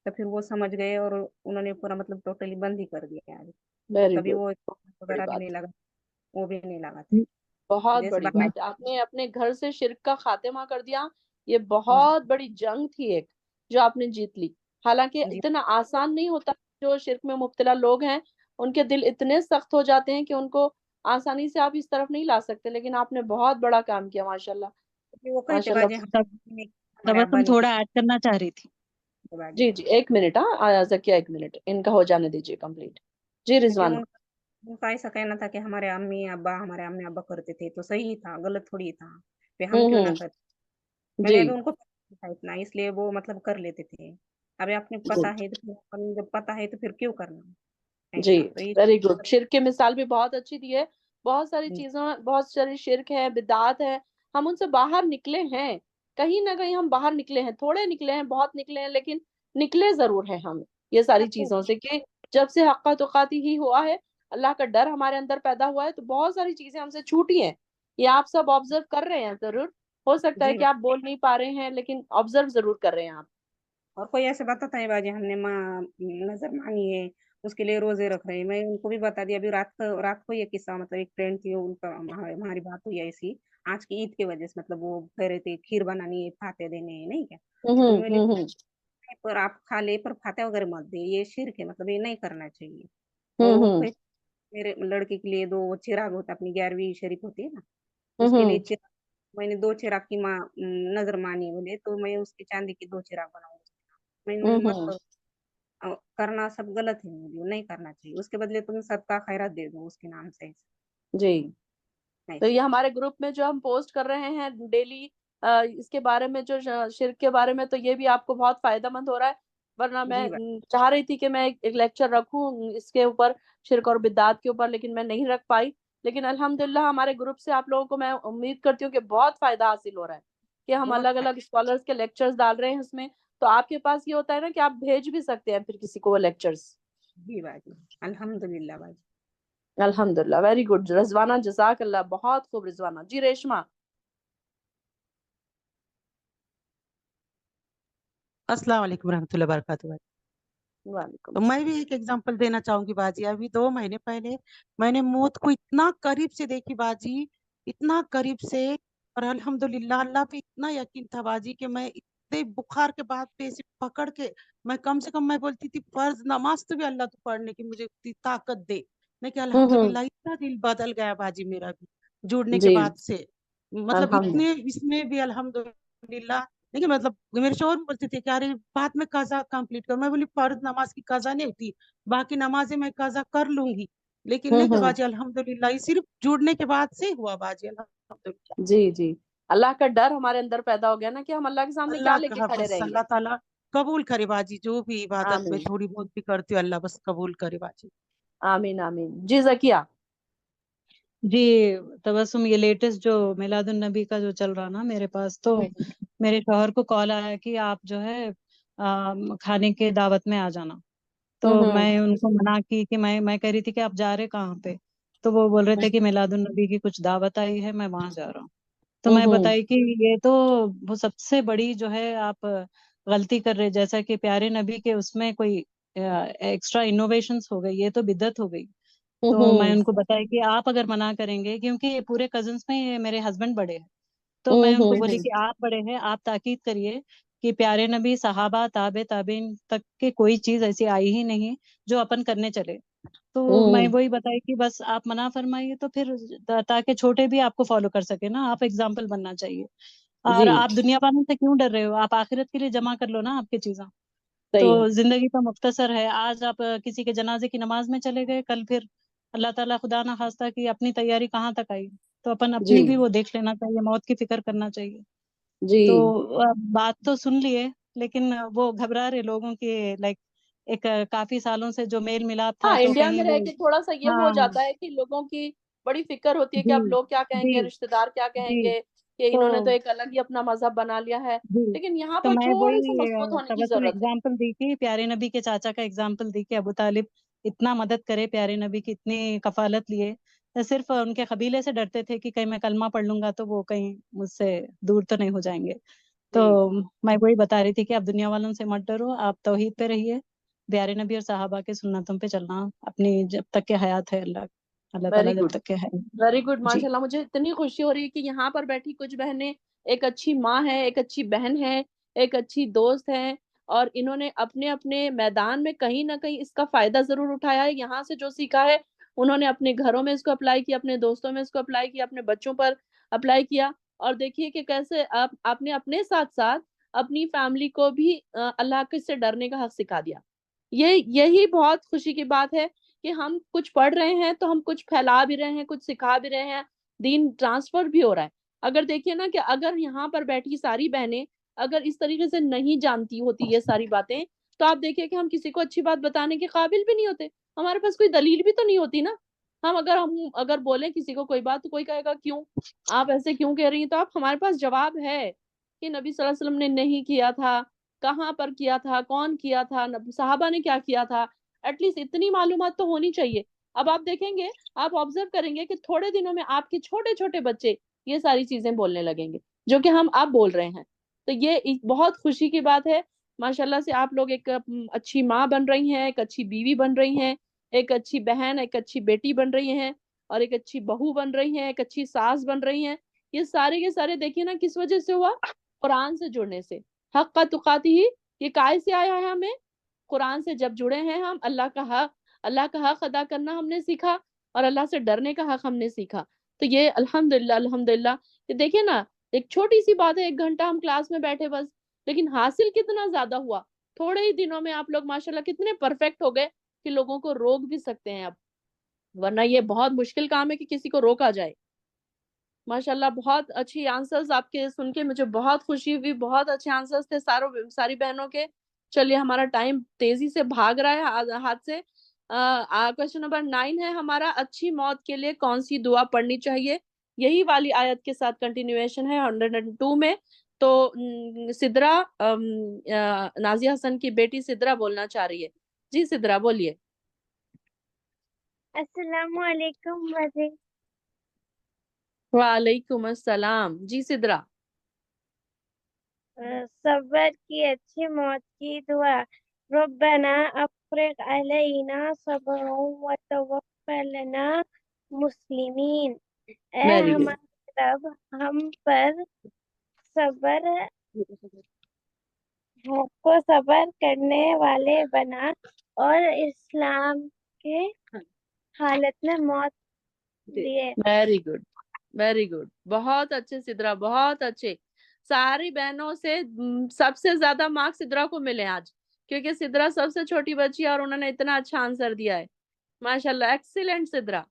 Speaker 4: तो फिर वो समझ गए और उन्होंने पूरा मतलब टोटली बंद ही कर दिया आज।
Speaker 1: वेरी
Speaker 4: कभी
Speaker 1: गुड,
Speaker 4: वो
Speaker 1: बड़ी
Speaker 4: वगैरह भी
Speaker 1: बात।
Speaker 4: नहीं लगा, वो भी नहीं लगाते।
Speaker 1: बहुत
Speaker 4: जैसे
Speaker 1: बड़ी
Speaker 4: बाकी
Speaker 1: बात है, आपने अपने घर से शिर्क का खात्मा कर दिया। ये
Speaker 4: जी
Speaker 1: बहुत बड़ी जंग थी एक, जो आपने जीत ली। हालांकि
Speaker 4: जी
Speaker 1: इतना आसान नहीं होता। जो शिर्क में मुब्तला लोग हैं, उनके दिल इतने सख्त हो जाते हैं कि उनको आसानी से आप इस तरफ नहीं ला सकते, लेकिन आपने बहुत बड़ा काम किया, माशाल्लाह।
Speaker 4: क्योंकि वो कहते
Speaker 1: माशाल्लाह।
Speaker 4: बाजी
Speaker 7: तब
Speaker 4: हमारे
Speaker 7: तबसुम
Speaker 4: अब्बा नहीं
Speaker 7: थोड़ा ऐड करना चाह रही थी।
Speaker 4: सीखते बाजी,
Speaker 1: जी जी, एक मिनट। हाँ जकिया, एक मिनट, इनका हो जाने दीजिए कंप्लीट। जी
Speaker 4: क्योंकि
Speaker 1: रिजवाना।
Speaker 4: उनका ऐसा कहना था कि हमारे अम्मी अब्बा करते थे तो सही था, गलत थोड़ी था, फिर हम क्यों ना करते।
Speaker 1: जी
Speaker 4: मैंने भी उनको पता था इतना, इसलिए वो मतलब कर लेते थे। अभी आपने
Speaker 1: जी
Speaker 4: पता है तो जब पता है तो फिर क्यों करना,
Speaker 1: जी,
Speaker 4: ऐसा तो ये
Speaker 1: वेरी गुड। शिर्क की मिसाल भी बहुत अच्छी दी है। बहुत सारी
Speaker 4: जी
Speaker 1: चीजों, बहुत सारी शिर्क है, बिदात है, हम उनसे बाहर निकले हैं। कहीं ना कहीं हम बाहर निकले हैं, थोड़े निकले हैं, बहुत निकले हैं, लेकिन निकले जरूर हैं हम ये सारी चीजों से, कि जब से हक्का तुकाती ही हुआ है, अल्लाह का डर हमारे अंदर पैदा हुआ है, तो बहुत सारी चीजें हमसे छूटी हैं। ये आप सब ऑब्जर्व कर रहे हैं जरूर। हो सकता है
Speaker 4: जी
Speaker 1: कि आप बोल नहीं पा रहे हैं, लेकिन ऑब्जर्व जरूर कर रहे हैं आप।
Speaker 4: और कोई ऐसे बताता है बाजी हमने माँ नजर मांगी है, उसके लिए रोजे रख रहे हैं, मैं उनको भी बता दिया। अभी रात को ये किस्सा, मतलब एक फ्रेंड थी, उनका हमारी बात हुई ऐसी आज की ईद की वजह से, मतलब वो कह रहे थे खीर बनानी है, फाते देने हैं, नहीं क्या। तो मैं बोली
Speaker 1: हम्म
Speaker 4: पर आप खा ले, पर फाते वगैरह मत दे, ये शिर्क है, मतलब ये नहीं करना चाहिए। और वो
Speaker 1: हम्म
Speaker 4: मेरे लड़के के लिए दो चिराग होता, अपनी 11वीं शरीफ होती है ना,
Speaker 1: हम्म
Speaker 4: उसके लिए
Speaker 1: हम्म
Speaker 4: चिराग, मैंने दो चिराग की नजर मानी बोले, तो मैं उसकी चांदी की दो चिराग बनाऊंगी। मैंने बोली मत
Speaker 1: हम्म
Speaker 4: करो, करना सब गलत है, मुझे नहीं करना चाहिए, उसके बदले तुम सदका खैरात दे दो उसके नाम से,
Speaker 1: जी। तो
Speaker 4: ऐसा।
Speaker 1: ये हमारे ग्रुप में जो हम पोस्ट कर रहे हैं डेली, इसके बारे में, जो शिर्क के बारे में, तो ये भी आपको बहुत फायदेमंद हो रहा है। वरना मैं
Speaker 4: जी बात
Speaker 1: चाह रही थी कि मैं एक लेक्चर रखूं इसके ऊपर, शिर्क और बिदात के ऊपर, लेकिन मैं नहीं रख पाई। लेकिन अल्हम्दुलिल्लाह हमारे ग्रुप से आप लोगों को मैं उम्मीद करती हूँ कि बहुत फायदा हासिल हो रहा है, कि हम
Speaker 4: बहुत
Speaker 1: अलग अलग स्कॉलर्स के लेक्चर्स डाल रहे हैं इसमें। तो आपके पास ये होता है ना कि आप भेज भी सकते हैं फिर किसी को वो लेक्चर्स।
Speaker 4: जी बाजी, अल्हम्दुलिल्लाह बाजी।
Speaker 1: अल्हम्दुलिल्लाह, वेरी गुड रिजवाना, जजाक अल्लाह, बहुत खूब रिजवाना जी। रेशमा।
Speaker 6: अस्सलाम वालेकुम रहमतुल्लाहि वबरकातुहू।
Speaker 1: वालेकुम।
Speaker 6: तो मैं भी एक एग्जांपल देना चाहूंगी बाजी। अभी 2 महीने पहले मैंने मौत को इतना करीब से देखी बाजी, इतना करीब से। और अल्हम्दुलिल्लाह अल्लाह पे इतना यकीन था बाजी कि मैं इतने बुखार के बाद पे ऐसे पकड़ के, मैं कम से कम मैं बोलती थी फर्ज नमाज तो भी अल्लाह तो पढ़ने की मुझे उतनी ताकत दे। लेकिन
Speaker 1: हम्म।
Speaker 6: अल्हम्दुलिल्लाह इतना दिल बदल गया बाजी मेरा भी जुड़ने के
Speaker 1: जी,
Speaker 6: बाद से। मतलब
Speaker 1: अल्हम्दुलिल्लाह।
Speaker 6: इतने इसमें भी अल्हम्दुलिल्लाह
Speaker 14: लेकिन मतलब मेरे शोहर बोलते थे कि अरे बाद में कज़ा कंप्लीट करो। मैं बोली फर्ज नमाज की कज़ा नहीं होती, बाकी नमाजें मैं कज़ा कर लूंगी, लेकिन नहीं कि
Speaker 1: हम्म।
Speaker 14: बाजी अल्हम्दुलिल्लाह सिर्फ जुड़ने के बाद से हुआ बाजी अल्हम्दुलिल्लाह।
Speaker 1: जी जी, अल्लाह का डर हमारे अंदर पैदा हो गया ना कि हम अल्लाह के सामने क्या
Speaker 14: अल्लाह
Speaker 1: लेके
Speaker 14: का
Speaker 1: खड़े
Speaker 14: बस
Speaker 1: रहेंगे।
Speaker 14: अल्लाह ताला कबूल करे बाजी, जो भी इबादत में
Speaker 1: आमीन
Speaker 14: थोड़ी बहुत भी करती हूँ, अल्लाह बस कबूल करे बाजी।
Speaker 1: आमीन आमीन। जी जकिया।
Speaker 7: जी तबस्सुम, ये लेटेस्ट जो मिलादुन नबी का जो चल रहा ना मेरे पास, तो मेरे शौहर को कॉल आया कि आप जो है खाने के दावत में आ जाना। तो मैं उनको मना की कि मैं कह रही थी कि आप जा रहे कहाँ पे, तो वो बोल रहे थे कि मिलादुन नबी की कुछ दावत आई है, मैं वहां जा रहा हूँ। तो मैं बताई कि ये तो वो सबसे बड़ी जो है आप गलती कर रहे, जैसा कि प्यारे नबी के उसमें कोई एक्स्ट्रा इनोवेशंस हो गई, ये तो बिदअत हो गई। तो मैं उनको बताई कि आप अगर मना करेंगे, क्योंकि ये पूरे कजन्स में ये मेरे हस्बैंड बड़े हैं, तो मैं उनको बोली कि आप बड़े हैं, आप ताकीद करिए कि प्यारे नबी, सहाबा, ताबे ताबीन तक के कोई चीज ऐसी आई ही नहीं जो अपन करने चले। तो मैं वही बताई कि बस आप मना फरमाइए, तो फिर ताकि छोटे भी आपको फॉलो कर सके ना, आप एग्जाम्पल बनना चाहिए। और
Speaker 1: जी
Speaker 7: आप दुनिया वालों से क्यों डर रहे हो, आप आखिरत के लिए जमा कर लो ना आपकी चीजें। तो
Speaker 1: सही है।
Speaker 7: जिंदगी तो मुख्तसर है, आज आप किसी के जनाजे की नमाज में चले गए, कल फिर अल्लाह ताला खुदा ना खास्ता कि अपनी तैयारी कहाँ तक आई, तो अपन
Speaker 1: जी
Speaker 7: अपनी भी वो देख लेना चाहिए, मौत की फिक्र करना चाहिए।
Speaker 1: जी
Speaker 7: तो बात तो सुन लिए, लेकिन वो घबरा रहे लोगों के, लाइक एक काफी सालों से जो मेल मिलाप था,
Speaker 1: हाँ,
Speaker 7: तो
Speaker 1: इंडिया
Speaker 7: कहीं
Speaker 1: में रह
Speaker 7: वो,
Speaker 1: के थोड़ा सा ये हो
Speaker 7: हाँ,
Speaker 1: जाता है कि लोगों की बड़ी फिक्र होती है कि
Speaker 7: जी
Speaker 1: अब लोग क्या
Speaker 7: जी
Speaker 1: कहेंगे, रिश्तेदार क्या
Speaker 7: जी,
Speaker 1: कहेंगे, कि
Speaker 7: तो
Speaker 1: इन्होंने तो एक अलग ही अपना मजहब बना लिया है।
Speaker 7: जी,
Speaker 1: लेकिन यहाँ
Speaker 7: तो
Speaker 1: पर
Speaker 7: मैं
Speaker 1: थोड़े से
Speaker 7: वही
Speaker 1: मजबूत होने की
Speaker 7: तबस्सुम
Speaker 1: जरूरत है।
Speaker 7: एग्जाम्पल दी कि प्यारे नबी के चाचा का एग्जाम्पल दी कि अबू तालिब इतना मदद करे, प्यारे नबी की इतनी कफालत लिए, तो सिर्फ उनके कबीले से डरते थे कि कहीं मैं कलमा पढ़ लूंगा तो वो कहीं मुझसे दूर तो नहीं हो जाएंगे। तो
Speaker 1: जी
Speaker 7: मैं वही बता रही थी कि आप दुनिया वालों से मत डरो, आप तौहीद पे रहिए, प्यारे नबी और सहाबा के सुन्नतों पे चलना, अपनी जब तक के हयात है, अल्लाह अल्लाह
Speaker 1: वेरी
Speaker 7: ताला जब
Speaker 1: गुड,
Speaker 7: तक के है।
Speaker 1: वेरी गुड,
Speaker 7: जी
Speaker 1: माशाल्लाह। मुझे इतनी खुशी हो रही है कि यहाँ पर बैठी कुछ बहनें एक अच्छी माँ है, एक अच्छी बहन है, एक अच्छी दोस्त है, और इन्होंने अपने अपने मैदान में कहीं ना कहीं इसका फायदा जरूर उठाया है। यहाँ से जो सीखा है उन्होंने अपने घरों में इसको अप्लाई किया, अपने दोस्तों में इसको अप्लाई किया, अपने बच्चों पर अप्लाई किया। और देखिए कि कैसे आप आपने अपने साथ साथ अपनी फैमिली को भी अल्लाह के से डरने का हक सिखा दिया। ये यही बहुत खुशी की बात है कि हम कुछ पढ़ रहे हैं तो हम कुछ फैला भी रहे हैं, कुछ सिखा भी रहे हैं, दीन ट्रांसफर भी हो रहा है। अगर देखिए ना कि अगर यहाँ पर बैठी सारी बहनें अगर इस तरीके से नहीं जानती होती ये सारी बातें, तो आप देखिए कि हम किसी को अच्छी बात बताने के काबिल भी नहीं होते, हमारे पास कोई दलील भी तो नहीं होती ना। हम अगर बोले किसी को कोई बात, तो कोई कहेगा क्यों, आप ऐसे क्यों कह रही हैं, तो आप हमारे पास जवाब है कि नबी सल्लल्लाहु अलैहि वसल्लम ने नहीं किया था, कहाँ पर किया था, कौन किया था, साहबा ने क्या किया था, एटलीस्ट इतनी मालूमात तो होनी चाहिए। अब आप देखेंगे, आप ऑब्जर्व करेंगे कि थोड़े दिनों में आपके छोटे छोटे बच्चे ये सारी चीजें बोलने लगेंगे जो कि हम आप बोल रहे हैं। तो ये एक बहुत खुशी की बात है। माशाल्लाह से आप लोग एक अच्छी माँ बन रही हैं, एक अच्छी बीवी बन रही हैं, एक अच्छी बहन, एक अच्छी बेटी बन रही हैं, और एक अच्छी बहू बन रही हैं, एक अच्छी सास बन रही हैं। ये सारे के सारे देखिए ना किस वजह से हुआ, कुरान से जुड़ने से। हक्का तुकाती ही, ये काय से आया है हमें, कुरान से जब जुड़े हैं हम, अल्लाह का हक अदा करना हमने सीखा, और अल्लाह से डरने का हक हमने सीखा। तो ये अल्हम्दुलिल्लाह अल्हम्दुलिल्लाह, ये देखिए ना, एक छोटी सी बात है, 1 घंटा हम क्लास में बैठे बस, लेकिन हासिल कितना ज्यादा हुआ। थोड़े ही दिनों में आप लोग माशाल्लाह कितने परफेक्ट हो गए कि लोगों को रोक भी सकते हैं अब, वरना ये बहुत मुश्किल काम है कि किसी को रोका जाए। माशाल्लाह बहुत अच्छी आंसर्स आपके सुन के मुझे बहुत खुशी हुई, बहुत अच्छे आंसर्स थे सारी बहनों के। चलिए हमारा टाइम तेजी से भाग रहा है हाथ से। क्वेश्चन नंबर 9 है हमारा, अच्छी मौत के लिए कौन सी दुआ पढ़नी चाहिए। यही वाली आयत के साथ कंटिन्यूएशन है 102 में। तो सिद्रा, नाजिया हसन की बेटी सिद्रा बोलना चाह रही है। जी सिद्रा बोलिए।
Speaker 15: अस्सलामु अलैकुम वजी।
Speaker 1: वालेकुम अस्सलाम। जी सिद्रा।
Speaker 15: सब्र की अच्छी मौत की दुआ। रब्बना अफ्रिग अलैना सब्रन व तवफ्फना मुस्लिमीन। A
Speaker 1: very good.
Speaker 15: हमारे रब, हम पर सब्र को सब्र करने वाले बना, और इस्लाम के हालत में मौत दिए।
Speaker 1: वेरी गुड, वेरी गुड, बहुत अच्छे सिद्रा, बहुत अच्छे। सारी बहनों से सबसे ज्यादा मार्क्स सिद्रा को मिले आज, क्योंकि सिद्रा सबसे छोटी बच्ची है और उन्होंने इतना अच्छा आंसर दिया है। माशाल्लाह, एक्सीलेंट सिद्रा।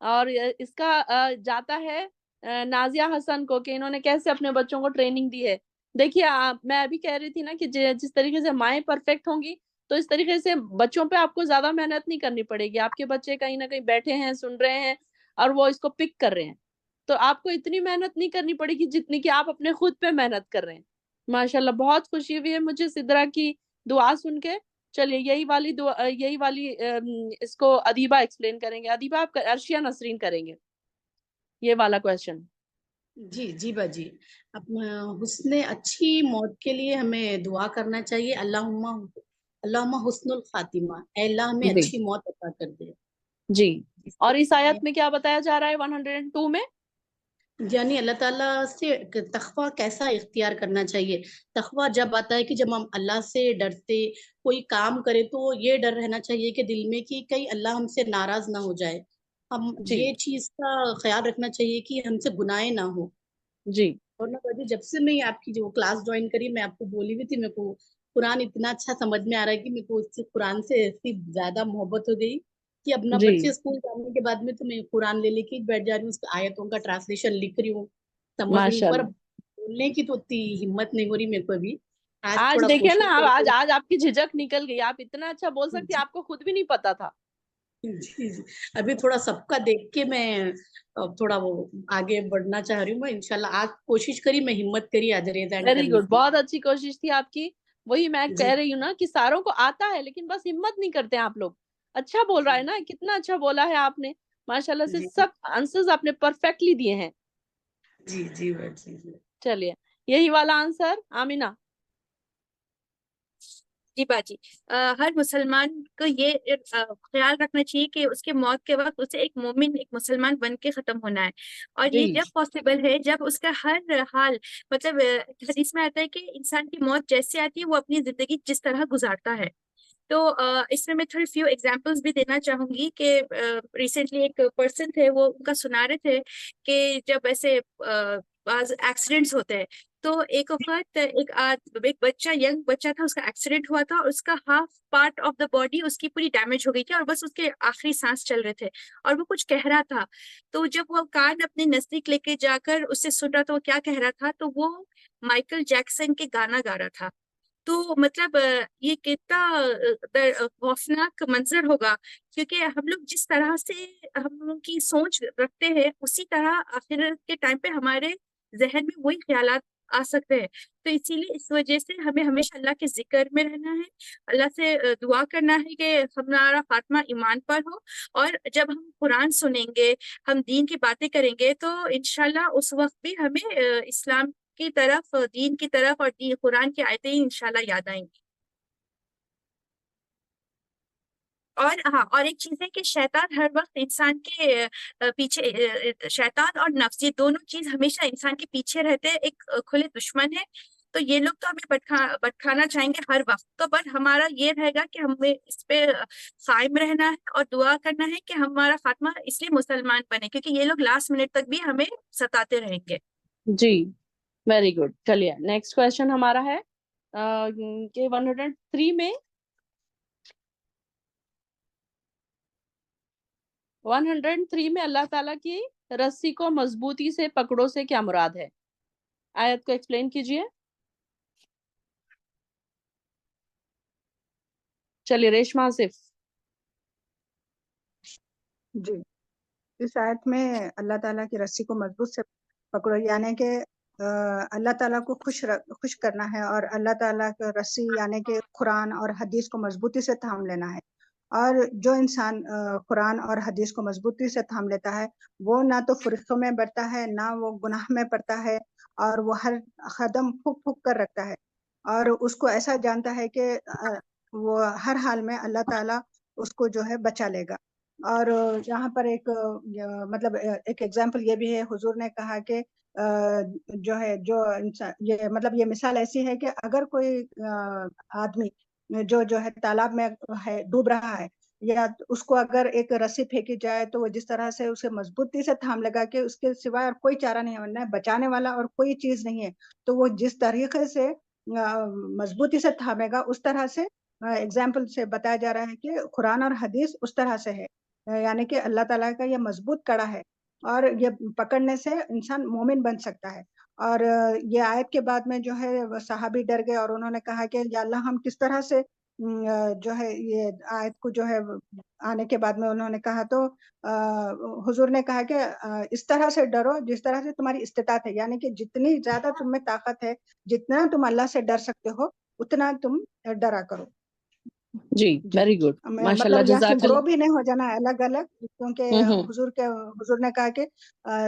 Speaker 1: और इसका जाता है नाजिया हसन को कि इन्होंने कैसे अपने बच्चों को ट्रेनिंग दी है। देखिए, मैं अभी कह रही थी ना कि जिस तरीके से माएँ परफेक्ट होंगी तो इस तरीके से बच्चों पे आपको ज्यादा मेहनत नहीं करनी पड़ेगी। आपके बच्चे कहीं ना कहीं बैठे हैं, सुन रहे हैं और वो इसको पिक कर रहे हैं, तो आपको इतनी मेहनत नहीं करनी पड़ेगी जितनी कि आप अपने खुद पे मेहनत कर रहे हैं। माशाल्लाह, बहुत खुशी हुई है मुझे सिद्रा की दुआ सुन के। चलिए, यही वाली दुआ, यही वाली इसको अदीबा एक्सप्लेन करेंगे। अदीबा, आप अर्शिया नसरीन करेंगे ये वाला क्वेश्चन।
Speaker 2: जी जी बाजी, हुस्ने अच्छी मौत के लिए हमें दुआ करना चाहिए। अल्लाहुम्मा हुस्नुल खातिमा, ऐ अल्लाह हमें
Speaker 1: जी
Speaker 2: अच्छी मौत अता कर दे।
Speaker 1: जी।
Speaker 2: जिससे
Speaker 1: और इस आयत
Speaker 2: हमें
Speaker 1: में क्या बताया जा रहा है 102 में?
Speaker 2: यानी अल्लाह ताला से तकवा कैसा इख्तियार करना चाहिए। तकवा जब आता है कि जब हम अल्लाह से डरते कोई काम करे तो ये डर रहना चाहिए कि दिल में कि कहीं अल्लाह हमसे नाराज ना हो जाए। हम
Speaker 1: जी
Speaker 2: ये चीज का ख्याल रखना चाहिए कि हमसे गुनाहें ना हो।
Speaker 1: जी
Speaker 2: और ना बाजी, जब से मैं आपकी जो क्लास ज्वाइन करी, मैं आपको बोली भी थी, मेरे को कुरान इतना अच्छा समझ में आ रहा है कि मेरे को उससे कुरान से ऐसी ज्यादा मोहब्बत हो गई कि अब ना
Speaker 1: जी
Speaker 2: बच्चे स्कूल जाने के बाद में तो मैं कुरान ले लेके बैठ जा रही हूँ, उसके आयतों का ट्रांसलेशन लिख रही हूँ, समझ रही हूँ, पर
Speaker 1: माशाल्लाह।
Speaker 2: बोलने की तो उतनी हिम्मत नहीं हो रही मेरे को अभी। आज
Speaker 1: आज
Speaker 2: थोड़ा
Speaker 1: देखिए ना,
Speaker 2: कोशिश
Speaker 1: आज
Speaker 2: करके
Speaker 1: आज आपकी झिझक निकल गई। आप इतना अच्छा बोल सकती,
Speaker 2: जी
Speaker 1: आपको खुद भी नहीं पता था।
Speaker 2: जी जी। अभी थोड़ा सबका देख के मैं अब थोड़ा वो आगे बढ़ना चाह रही हूँ। मैं इंशाल्लाह आज कोशिश करी, मैं हिम्मत करी आज रिजाइन
Speaker 1: वेरी
Speaker 2: करने
Speaker 1: गुड,
Speaker 2: की।
Speaker 1: बहुत अच्छी कोशिश थी आपकी। वही मैं
Speaker 2: जी
Speaker 1: कह रही हूँ ना कि सारों को आता है, लेकिन बस हिम्मत नहीं करते आप लोग। अच्छा बोल रहा है
Speaker 2: जी
Speaker 1: ना, कितना अच्छा बोला है आपने। माशाल्लाह से
Speaker 2: जी
Speaker 1: सब आंसर्स आपने परफेक्टली दिए हैं।
Speaker 2: जी जी जी जी।
Speaker 1: चलिए, यही वाला आंसर आमिना।
Speaker 12: जी बाजी, हर मुसलमान को ये ख्याल रखना चाहिए कि उसके मौत के वक्त उसे एक मोमिन, एक मुसलमान बन के खत्म होना है। और
Speaker 1: जी
Speaker 12: ये जब पॉसिबल है जब उसका हर हाल, मतलब हदीस में आता है कि इंसान की मौत जैसे आती है वो अपनी जिंदगी जिस तरह गुजारता है। तो इसमें मैं थोड़ी फ्यू एग्जांपल्स भी देना चाहूंगी कि रिसेंटली एक पर्सन थे, वो उनका सुना रहे थे कि जब ऐसे बाज एक्सीडेंट्स होते हैं, तो एक वक्त एक बच्चा, यंग बच्चा था, उसका एक्सीडेंट हुआ था और उसका half part of the body उसकी पूरी डैमेज हो गई थी और बस उसके आखिरी सांस चल रहे थे और वो कुछ कह रहा था। तो जब वो कान अपने नजदीक लेके जाकर उससे सुन रहा था वो क्या कह रहा था, तो वो माइकल जैक्सन के गाना गा रहा था। तो मतलब ये कितना खौफनाक मंजर होगा, क्योंकि हम लोग जिस तरह से हम लोग की सोच रखते हैं उसी तरह आखिरत के टाइम पे हमारे जहन में वही ख्यालात आ सकते हैं। तो इसीलिए इस वजह से हमें हमेशा अल्लाह के जिक्र में रहना है, अल्लाह से दुआ करना है कि हमारा खात्मा ईमान पर हो। और जब हम कुरान सुनेंगे, हम दीन की बातें करेंगे, तो इंशाल्लाह उस वक्त भी हमें इस्लाम की तरफ, दीन की तरफ और कुरान की आयतें ही इंशाल्लाह याद आएंगी। और हाँ, और एक चीज है कि शैतान हर वक्त इंसान के पीछे, शैतान और नफ्स, ये दोनों चीज हमेशा इंसान के पीछे रहते हैं, एक खुले दुश्मन है। तो ये लोग तो हमें भटकाना चाहेंगे हर वक्त। तो बट हमारा ये रहेगा कि हमें इस पे कायम रहना है और दुआ करना है कि हमारा खात्मा इसलिए मुसलमान बने, क्योंकि ये लोग लास्ट मिनट तक भी हमें सताते रहेंगे।
Speaker 1: जी, वेरी गुड। चलिए, नेक्स्ट क्वेश्चन हमारा है कि 103 में 103 में अल्लाह ताला की रस्सी को मजबूती से पकड़ो से क्या मुराद है? आयत को एक्सप्लेन कीजिए। चलिए, रेशमा आसिफ।
Speaker 5: जी, इस आयत में अल्लाह ताला की रस्सी को मजबूत से पकड़ो, यानी कि अल्लाह ताला को खुश करना है और अल्लाह ताला की रस्सी यानी कि कुरान और हदीस को मजबूती से थाम लेना है। और जो इंसान कुरान और हदीस को मजबूती से थाम लेता है, वो ना तो फुर्क़ों में बढ़ता है, ना वो गुनाह में पड़ता है, और वो हर कदम फूक फूक कर रखता है और उसको ऐसा जानता है कि वो हर हाल में अल्लाह ताला उसको जो है बचा लेगा। और यहाँ पर एक मतलब एक एग्जाम्पल ये भी है, हुजूर ने कहा कि जो है जो इंसान, ये मतलब ये मिसाल ऐसी है कि अगर कोई आदमी जो जो है तालाब में है, डूब रहा है, या उसको अगर एक रस्सी फेंकी जाए तो वो जिस तरह से उसे मजबूती से थाम लगा के उसके सिवाय और कोई चारा नहीं है, बचाने वाला और कोई चीज नहीं है, तो वो जिस तरीके से मजबूती से थामेगा उस तरह से एग्जाम्पल से बताया जा रहा है कि कुरान और हदीस उस तरह से है, यानी कि अल्लाह ताला का ये मजबूत कड़ा है और ये पकड़ने से इंसान मोमिन बन सकता है। और ये आयत के बाद में जो है वो सहाबी डर गए और उन्होंने कहा कि या अल्लाह हम किस तरह से जो है ये आयत को जो है आने के बाद में उन्होंने कहा तो हुजूर ने कहा कि इस तरह से डरो जिस तरह से तुम्हारी इस्तिताअत है, यानी कि जितनी ज्यादा तुम में ताकत है, जितना तुम अल्लाह से डर सकते हो उतना तुम डरा करो।
Speaker 1: जी, वेरी गुड, माशाल्लाह,
Speaker 5: मतलब यहाँ से
Speaker 1: जज़ाकल्लाह।
Speaker 5: ग्रो भी नहीं हो जाना अलग अलग, क्योंकि हुजूर ने कहा कि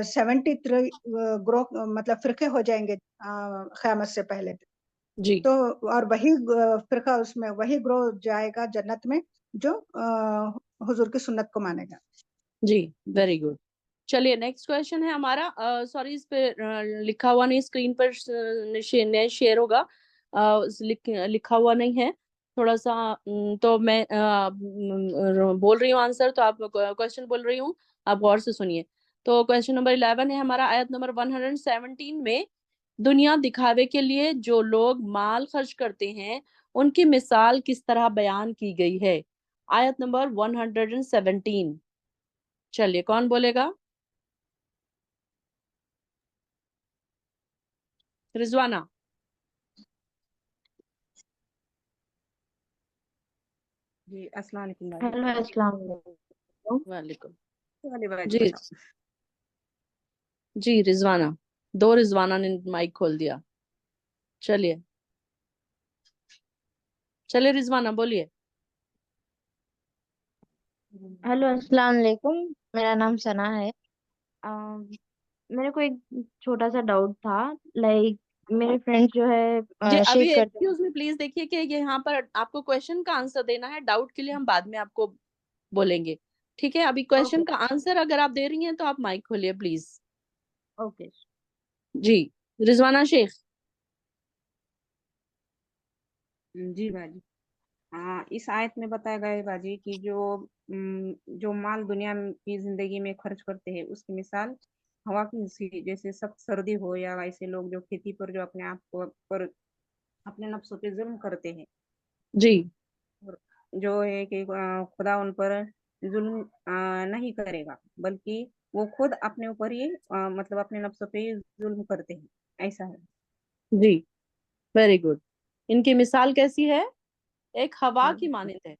Speaker 5: 73 ग्रो मतलब फिरके हो जाएंगे क़यामत से पहले।
Speaker 1: जी,
Speaker 5: तो और वही फिरका उसमें वही ग्रो जाएगा जन्नत में जो हुजूर की सुन्नत को मानेगा।
Speaker 1: जी, वेरी गुड। चलिए नेक्स्ट क्वेश्चन है हमारा, सॉरी इस पे लिखा हुआ नहीं, स्क्रीन पर नहीं शेयर होगा, लिखा हुआ नहीं है थोड़ा सा, तो मैं बोल रही हूँ आंसर, तो आप क्वेश्चन बोल रही हूँ, आप गौर से सुनिए। तो क्वेश्चन नंबर 11 है हमारा, आयत नंबर 117 में दुनिया दिखावे के लिए जो लोग माल खर्च करते हैं उनकी मिसाल किस तरह बयान की गई है। आयत नंबर 117, चलिए कौन बोलेगा? रिजवाना।
Speaker 4: जी अस्सलाम वालेकुम बाजी।
Speaker 15: हेलो, अस्सलाम वालेकुम।
Speaker 1: वालेकुम।
Speaker 4: वाले बाजी
Speaker 1: जी
Speaker 4: बताओ।
Speaker 1: जी, रिजवाना, दो रिजवाना ने माइक खोल दिया। चलिए चलिए रिजवाना बोलिए।
Speaker 15: हेलो, अस्सलाम वालेकुम। मेरा नाम सना है। मेरे को एक छोटा सा डाउट था, लाइक मेरे फ्रेंड्स जो
Speaker 1: जी
Speaker 15: है
Speaker 1: अभी
Speaker 15: शेक करते
Speaker 1: एक्सक्यूज मी प्लीज, देखिए कि यहाँ पर आपको क्वेश्चन का आंसर देना है, डाउट के लिए हम बाद में आपको बोलेंगे, ठीक है? अभी
Speaker 15: ओके
Speaker 1: क्वेश्चन का आंसर अगर आप दे रही हैं तो आप माइक खोलिए प्लीज।
Speaker 15: ओके।
Speaker 1: जी, रिजवाना शेख।
Speaker 4: जी बाजी, इस आयत में बताया गया है बाजी कि जो माल दुनिया की जिंदगी में खर्च करते हैं उसकी मिसाल हवा की सी, जैसे सख्त सर्दी हो या ऐसे लोग जो खेती पर जो अपने आप को पर अपने नफ्सों पे जुल्म करते हैं,
Speaker 1: जी
Speaker 4: और जो है कि खुदा उन पर जुल्म नहीं करेगा, बल्कि वो खुद अपने ऊपर ही मतलब अपने नफ्सों पे ही जुल्म करते हैं, ऐसा है।
Speaker 1: जी, वेरी गुड। इनकी मिसाल कैसी है? एक हवा की मानिंद है।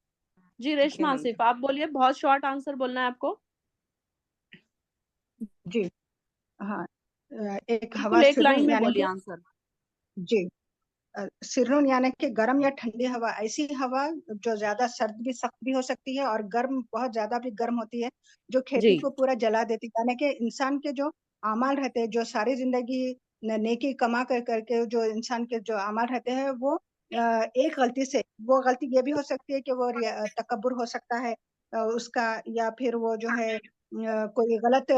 Speaker 1: जी रेशमा
Speaker 4: अकेले
Speaker 1: आसिफ, आप बोलिए, बहुत शॉर्ट आंसर बोलना है आपको।
Speaker 5: जी हाँ, एक
Speaker 1: बिल्कुल
Speaker 5: हवा
Speaker 1: एक लाइन
Speaker 5: सिरुन
Speaker 1: में
Speaker 5: यानी
Speaker 1: बोलिए
Speaker 5: कि
Speaker 1: आंसर।
Speaker 5: जी सिरुन यानी कि गर्म या ठंडी हवा, ऐसी हवा जो ज्यादा सर्द भी सख्त भी हो सकती है और गर्म बहुत ज्यादा भी गर्म होती है, जो खेती
Speaker 1: जी
Speaker 5: को पूरा जला देती है। यानी कि इंसान के जो अमाल रहते हैं, जो सारी जिंदगी नेकी कमा कर करके जो इंसान के जो अमाल रहते हैं वो एक गलती से, वो गलती ये भी हो सकती है कि वो तकब्बुर हो सकता है उसका, या फिर वो जो है कोई गलत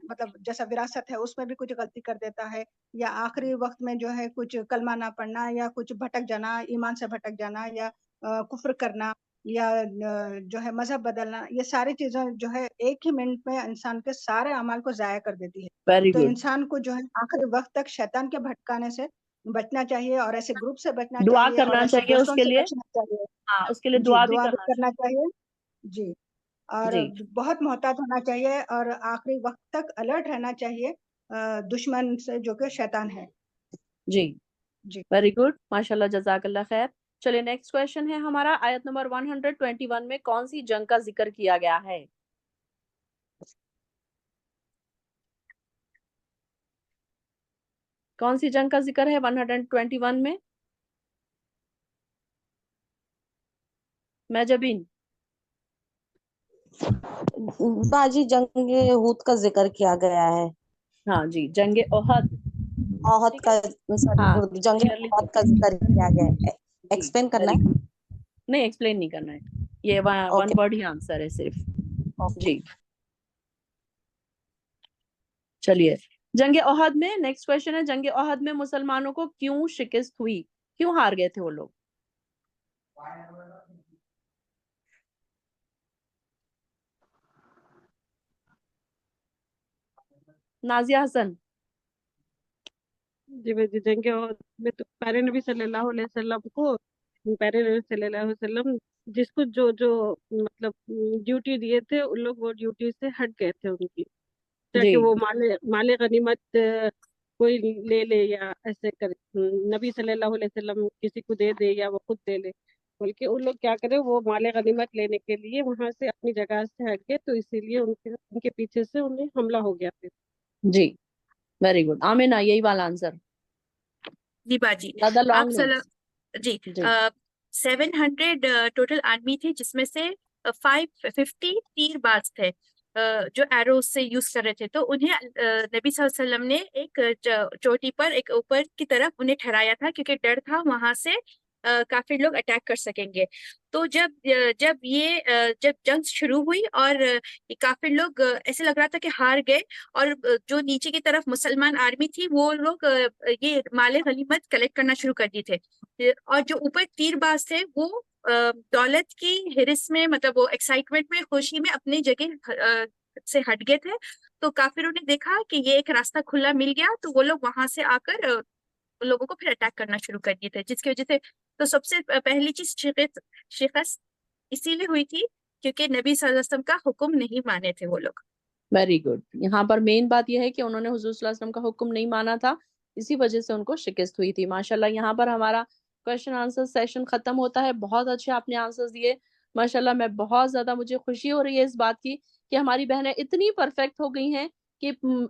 Speaker 5: मतलब जैसा विरासत है उसमें भी कुछ गलती कर देता है, या आखिरी वक्त में जो है कुछ कलमा ना पढ़ना या कुछ भटक जाना, ईमान से भटक जाना, या कुफ्र करना, या जो है मजहब बदलना, ये सारी चीजें जो है एक ही मिनट में इंसान के सारे अमाल को जाया कर देती है।
Speaker 1: वेरी
Speaker 5: तो
Speaker 1: गुड।
Speaker 5: इंसान को जो है आखिरी वक्त तक शैतान के भटकाने से बचना चाहिए और ऐसे ग्रुप से बचना
Speaker 1: दुआ
Speaker 5: चाहिए और
Speaker 1: करना
Speaker 5: ऐसे
Speaker 1: चाहिए
Speaker 5: दोस्तों
Speaker 1: उसके
Speaker 5: से
Speaker 1: लिए,
Speaker 5: बचना चाहिए।
Speaker 1: हाँ उसके लिए
Speaker 5: जी
Speaker 1: दुआ भी
Speaker 5: दुआ भी
Speaker 1: करना
Speaker 5: करना
Speaker 1: चाहिए।
Speaker 5: चाहिए। जी और
Speaker 1: जी
Speaker 5: बहुत मोहतात होना चाहिए और आखिरी वक्त तक अलर्ट रहना चाहिए दुश्मन से जो कि शैतान है।
Speaker 1: जी,
Speaker 5: जी
Speaker 1: वेरी गुड, माशाल्लाह, जजाकल्ला खैर। चलिए नेक्स्ट क्वेश्चन है हमारा, आयत नंबर 121 में कौन सी जंग का जिक्र किया गया है? कौन सी जंग का जिक्र है 121 में? मैजबीन।
Speaker 9: बाजी जंग हूद का जिक्र किया गया है।
Speaker 1: हाँ जी, जंग ओहद।
Speaker 9: ओहद
Speaker 1: ठीक
Speaker 9: का,
Speaker 1: है, हाँ
Speaker 9: सॉरी जंग
Speaker 1: क्लियरली
Speaker 9: ओहद का
Speaker 1: बोलिए।
Speaker 9: जिक्र किया गया है।
Speaker 1: जी
Speaker 9: एक्सप्लेन करना
Speaker 1: वेरी
Speaker 9: है।
Speaker 1: गुड, नहीं एक्सप्लेन नहीं करना है, ये वन
Speaker 9: ओके
Speaker 1: वर्ड ही आंसर है सिर्फ।
Speaker 9: ओके।
Speaker 1: जी चलिए, जंग ओहद में नेक्स्ट क्वेश्चन है, जंग ओहद में मुसलमानों को क्यों शिकस्त हुई, क्यों हार गए थे वो लोग? नाजिया हसन।
Speaker 10: जी मैं जीतेंगे। और मैं तो प्यारे नबी सल्लल्लाहु अलैहि वसल्लम को, प्यारे नबी सल्लल्लाहु अलैहि वसल्लम जिसको जो जो मतलब ड्यूटी दिए थे, उन लोग वो ड्यूटी से हट गए थे उनकी, ताकि
Speaker 1: जी
Speaker 10: वो माले गनीमत कोई ले ले या ऐसे कर नबी सल्लल्लाहु अलैहि वसल्लम किसी को दे दे या वो खुद ले ले, बल्कि उन लोग क्या करे, वो माले गनीमत लेने के लिए वहां से अपनी जगह से हट गए, तो इसीलिए उनके पीछे से उन्हें हमला हो गया फिर।
Speaker 1: जी वेरी गुड। आमिना यही वाला आंसर,
Speaker 12: जी बाजी,
Speaker 1: ज्यादा
Speaker 12: आप
Speaker 1: लॉन्ग नहीं।
Speaker 12: जी
Speaker 1: जी
Speaker 12: 700 टोटल आर्मी थी, जिसमें से 550 तीरबाज थे जो एरोज से यूज कर रहे थे। तो उन्हें नबी सल्लल्लाहु अलैहि वसल्लम ने एक चोटी पर, एक ऊपर की तरफ उन्हें ठहराया था, क्योंकि डर था वहां से काफी लोग अटैक कर सकेंगे। तो जब जंग शुरू हुई और काफी लोग ऐसे लग रहा था कि हार गए, और जो नीचे की तरफ मुसलमान आर्मी थी वो लोग ये माले गनीमत कलेक्ट करना शुरू कर दिए थे, और जो ऊपर तीरबाज थे वो दौलत की हिरिस में, मतलब वो एक्साइटमेंट में, खुशी में अपनी जगह से हट गए थे। तो काफिरों ने देखा कि ये एक रास्ता खुला मिल गया, तो वो लोग वहां से आकर लोगों को फिर अटैक करना शुरू कर दिए थे, जिसकी वजह से तो सबसे पहली चीज शिकस्त इसीलिए हुई थी क्योंकि नबी सल्लल्लाहु अलैहि वसल्लम का हुक्म नहीं माने थे वो लोग।
Speaker 1: Very good. यहाँ पर मेन बात यह है कि उन्होंने हुजूर सल्लल्लाहु अलैहि वसल्लम का हुक्म नहीं माना था, इसी वजह से उनको शिकस्त हुई थी। माशाल्लाह यहाँ पर हमारा क्वेश्चन आंसर सेशन खत्म होता है। बहुत अच्छे आपने आंसर्स दिए माशाल्लाह। मैं बहुत ज्यादा, मुझे खुशी हो रही है इस बात की कि हमारी बहनें इतनी परफेक्ट हो गई हैं कि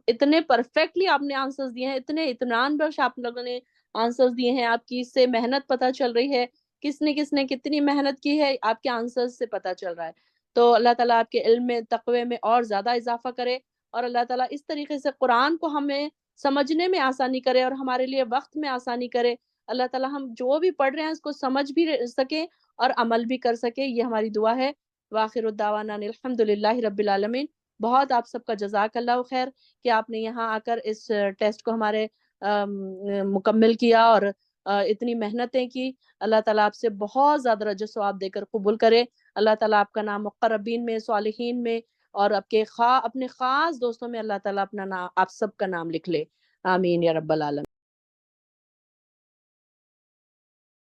Speaker 1: इतने परफेक्टली आपने आंसर्स दिए हैं, इतने इत्मीनान बख्श आप लोगों ने आंसर्स दिए हैं। आपकी इससे मेहनत पता चल रही है, किसने किसने कितनी मेहनत की है, आपके आंसर्स से पता चल रहा है। तो अल्लाह ताला आपके इल्म में, तक़वे में और ज़्यादा इजाफा करे, और अल्लाह ताला इस तरीके से कुरान को हमें समझने में आसानी करे और हमारे लिए वक्त में आसानी करे। अल्लाह ताला हम जो भी पढ़ रहे हैं उसको समझ भी सके और अमल भी कर सके, ये हमारी दुआ है। वाखिर दावाना अल्हम्दुलिल्लाहि रब्बिल आलमीन। बहुत आप सबका जज़ाकल्लाहु खैर कि आपने यहाँ आकर इस टेस्ट को हमारे मुकम्मल किया और इतनी मेहनतें की। अल्लाह ताला आपसे बहुत ज़्यादा रजो सवाब देकर कबूल करे। अल्लाह ताला आपका नाम मुक़र्रबीन में, सालिहीन में और अपने ख़ास दोस्तों में अल्लाह ताला अपना नाम, आप सबका नाम लिख ले। आमीन या रब्बल आलमीन।